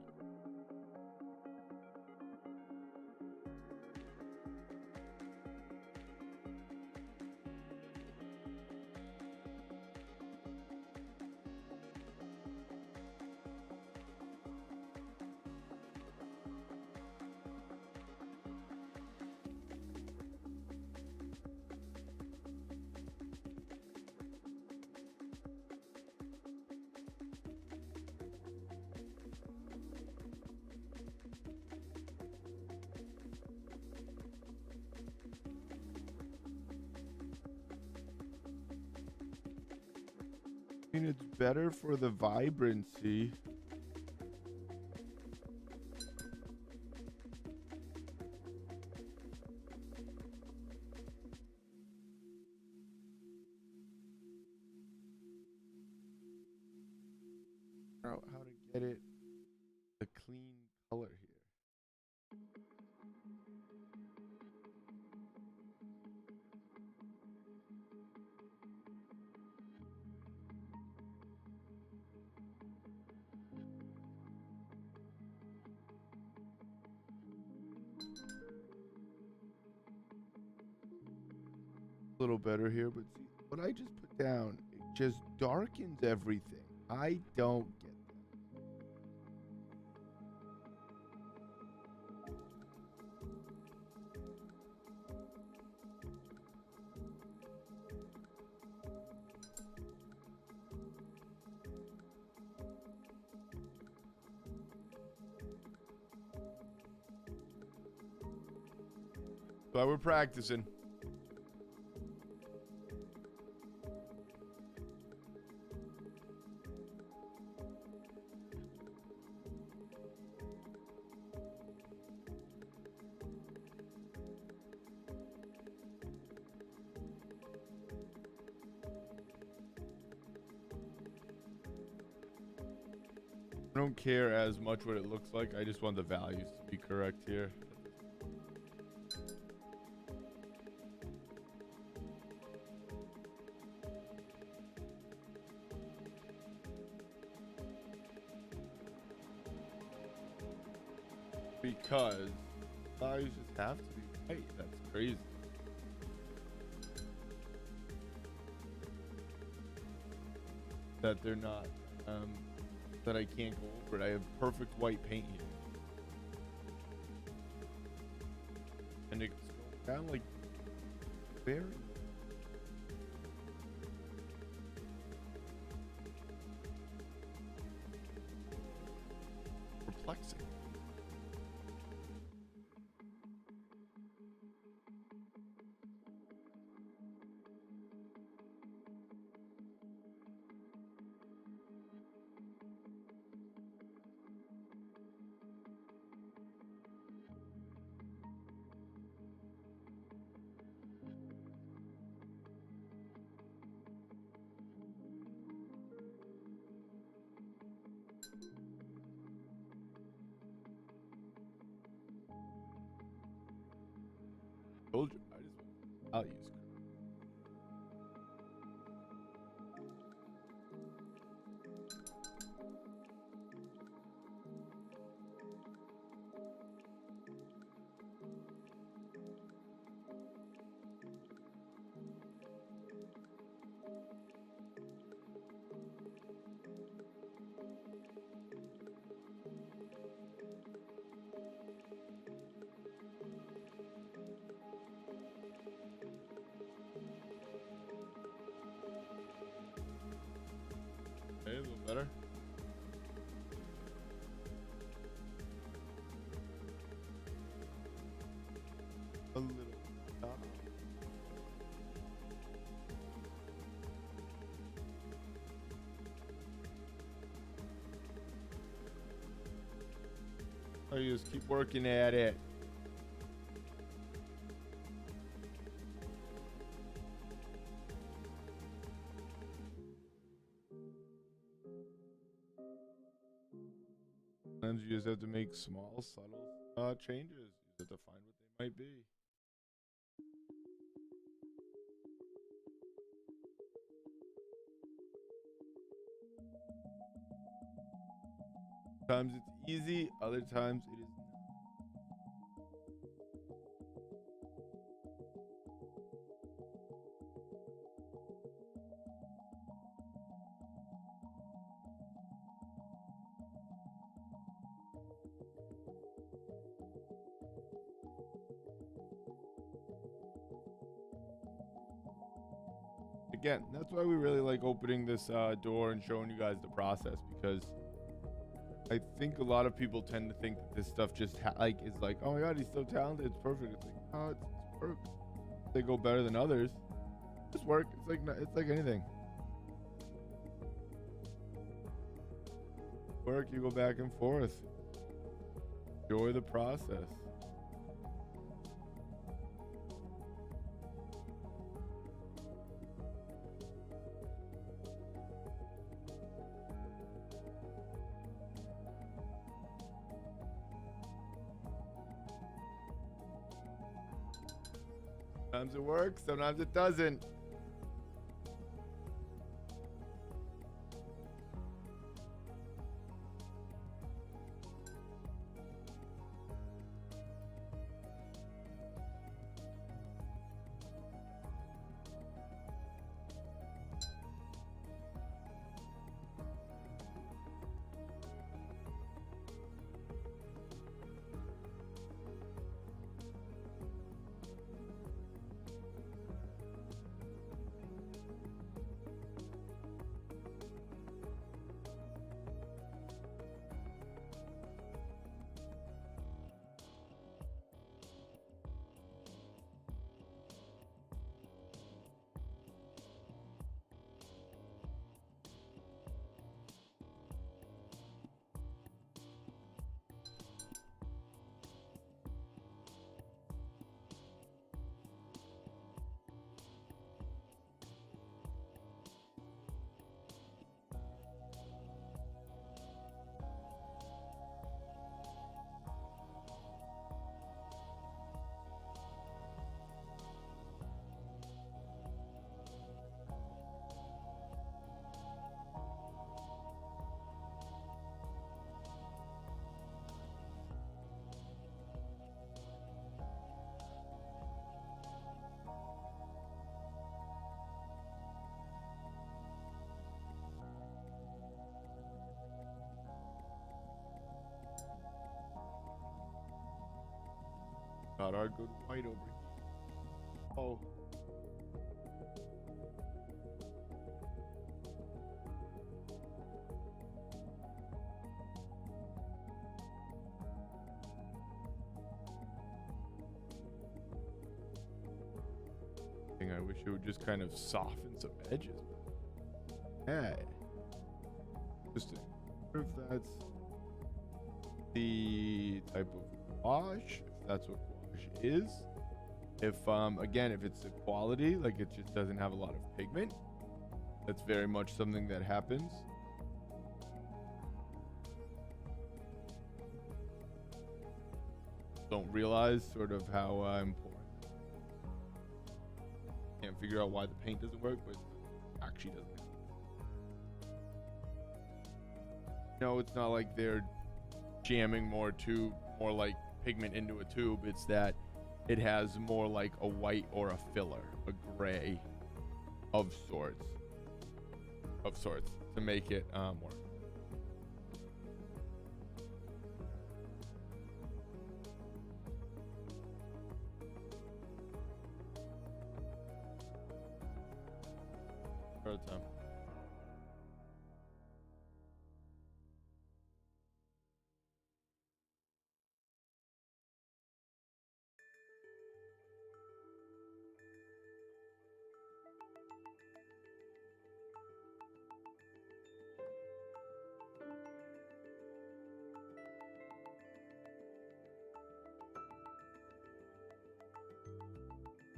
I mean, it's better for the vibrancy. How to get it a clean color here. A little better here, but see what I just put down, it just darkens everything. I don't get that. But we're practicing. I don't care as much what it looks like. I just want the values to be correct here. Because values just have to be right. That's crazy. That they're not. That I can't go over it. I have perfect white paint here. And it's going down like very perplexing. Told you, I just want values. Okay, a little better. A little. I just keep working at it. Sometimes you just have to make small, subtle changes. You just have to find what they might be. Sometimes it's easy, other times it is not. Again, that's why we really like opening this door and showing you guys the process, because I think a lot of people tend to think that this stuff just like is like, oh my god, he's so talented, it's perfect. It's like, oh, it's work. They go better than others. It's work. It's like anything. Work, you go back and forth. Enjoy the process. Sometimes it works, sometimes it doesn't. Got our good white over here. Oh. I wish it would just kind of soften some edges. Hey. Interesting. I wonder if that's the type of wash, if that's what gouache is. If again, if it's the quality, like it just doesn't have a lot of pigment, that's very much something that happens. Don't realize sort of how important. Can't figure out why the paint doesn't work, but it actually doesn't. No, it's not like they're jamming more like pigment into a tube. It's that it has more like a white or a filler, a gray of sorts to make it work. For a time.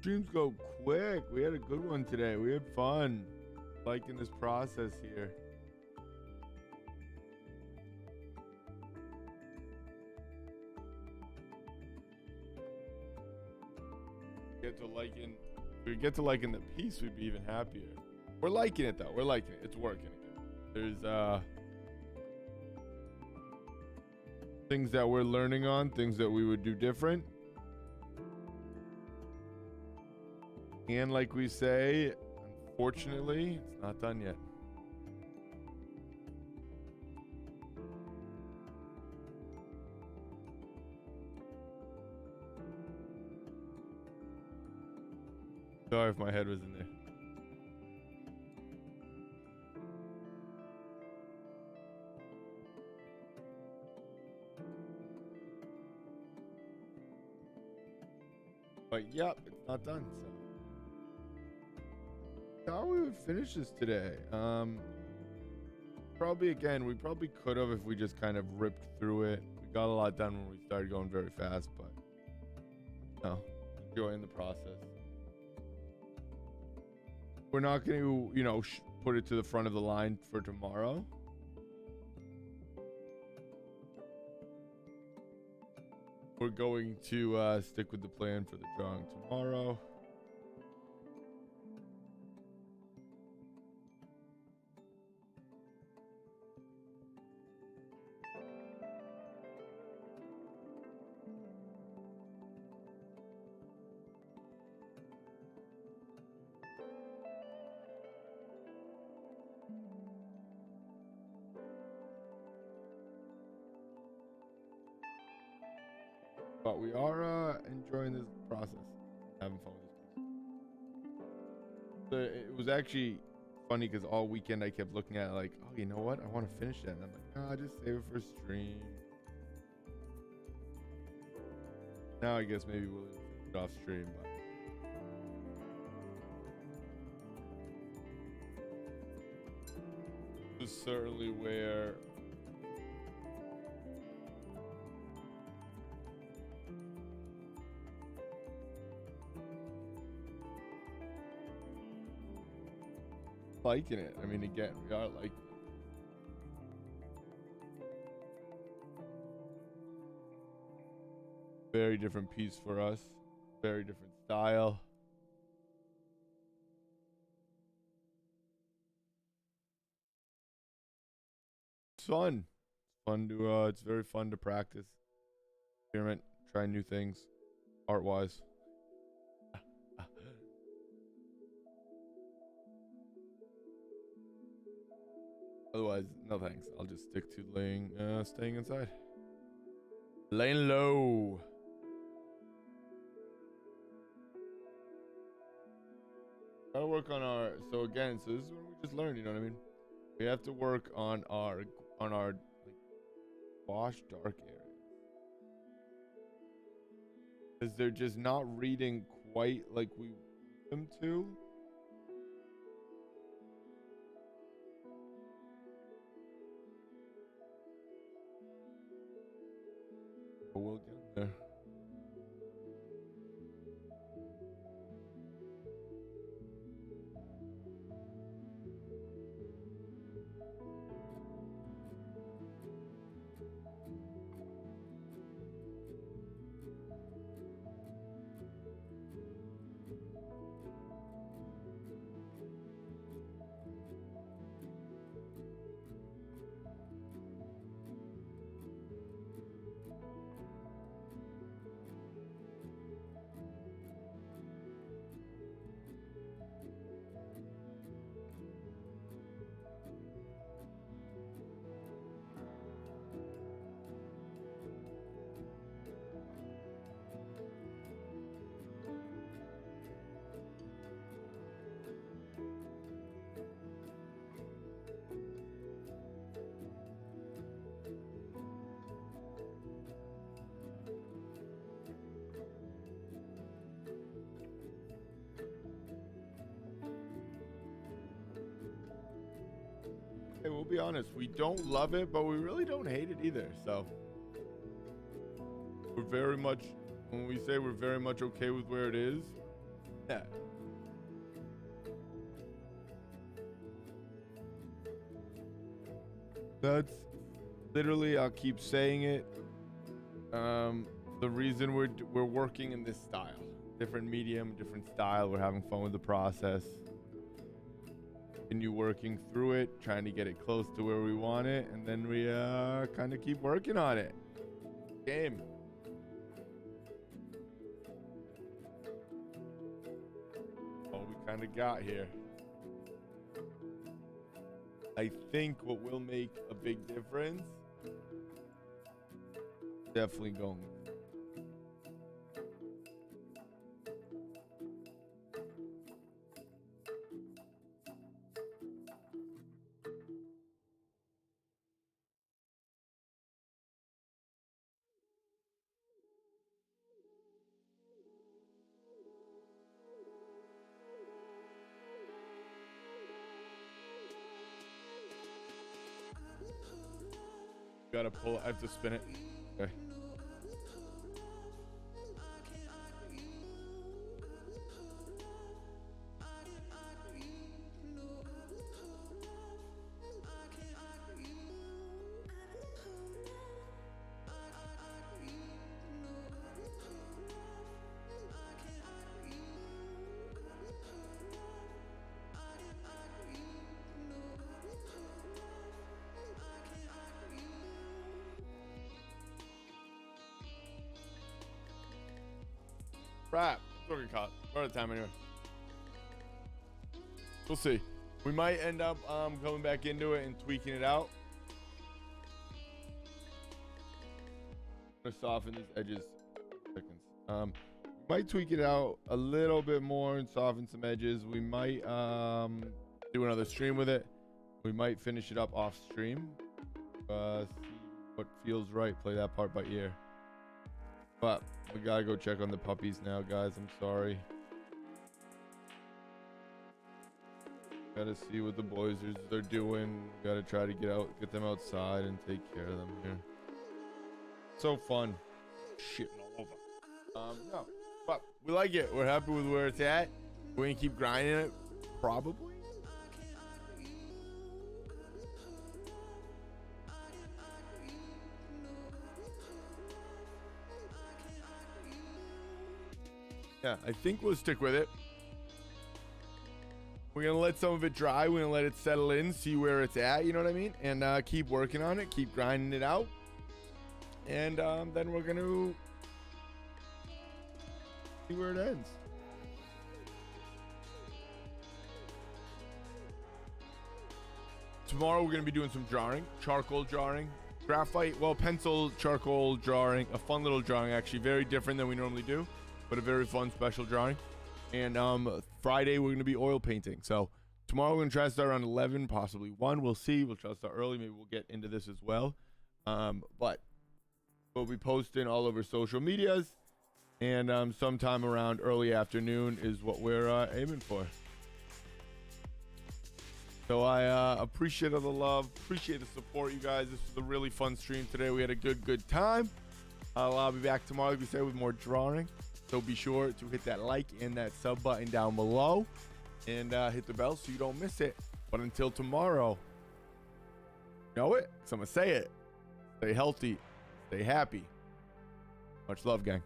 Streams go quick. We had a good one today. We had fun liking this process here. If we get to liking the piece, we'd be even happier. We're liking it though. We're liking it. It's working again. There's things that we're learning on, things that we would do different. And like we say, unfortunately, it's not done yet. Sorry if my head was in there. But yep, it's not done. So how we would finish this today? Probably again, we probably could have if we just kind of ripped through it. We got a lot done when we started going very fast, but no, enjoying the process. We're not going to, you know, put it to the front of the line for tomorrow. We're going to stick with the plan for the drawing tomorrow. But we are enjoying this process, having fun with this. It was actually funny because all weekend I kept looking at it like, oh, you know what? I want to finish that. And I'm like, oh, just save it for stream. Now I guess maybe we'll finish it off stream. But this is certainly where liking it. I mean, again, we are like very different piece for us, very different style. It's fun. It's fun to it's very fun to practice, experiment, try new things, art wise. Otherwise, no thanks. I'll just stick to staying inside. Laying low. Gotta work on our. So again, so this is what we just learned. You know what I mean? We have to work on our like wash dark areas because they're just not reading quite like we want them to. But we'll get there. Hey, we'll be honest, we don't love it, but we really don't hate it either. So we're very much, when we say we're very much okay with where it is, yeah. That's literally, I'll keep saying it. The reason we're working in this style, different medium, different style. We're having fun with the process. Continue working through it, trying to get it close to where we want it, and then we kind of keep working on it. game. All we kind of got here. I think what will make a big difference, definitely going. Gotta pull it. I have to spin it. Okay. Crap. What are we caught? We're out of time anyway. We'll see. We might end up coming back into it and tweaking it out. I'm gonna soften these edges. Seconds. We might tweak it out a little bit more and soften some edges. We might do another stream with it. We might finish it up off stream. See what feels right. Play that part by ear. But we gotta go check on the puppies now, guys. I'm sorry. Gotta see what the boys are doing. Gotta try to get them outside and take care of them here. So fun. Shitting all over. No, but we like it. We're happy with where it's at. We're gonna keep grinding it, probably. Yeah, I think we'll stick with it. We're going to let some of it dry. We're going to let it settle in, see where it's at, you know what I mean? And keep working on it, keep grinding it out. And then we're going to see where it ends. Tomorrow we're going to be doing some drawing, charcoal drawing, graphite, well, pencil, charcoal drawing, a fun little drawing, actually, very different than we normally do. But a very fun special drawing. And Friday we're going to be oil painting. So tomorrow we're going to try to start around 11, possibly 1. We'll see. We'll try to start early. Maybe we'll get into this as well. But we'll be posting all over social medias. And sometime around early afternoon is what we're aiming for. So I appreciate all the love. Appreciate the support, you guys. This was a really fun stream today. We had a good time. I'll be back tomorrow, like we said, with more drawing. So be sure to hit that like and that sub button down below and hit the bell so you don't miss it. But until tomorrow, know it? Because I'm going to say it. Stay healthy. Stay happy. Much love, gang.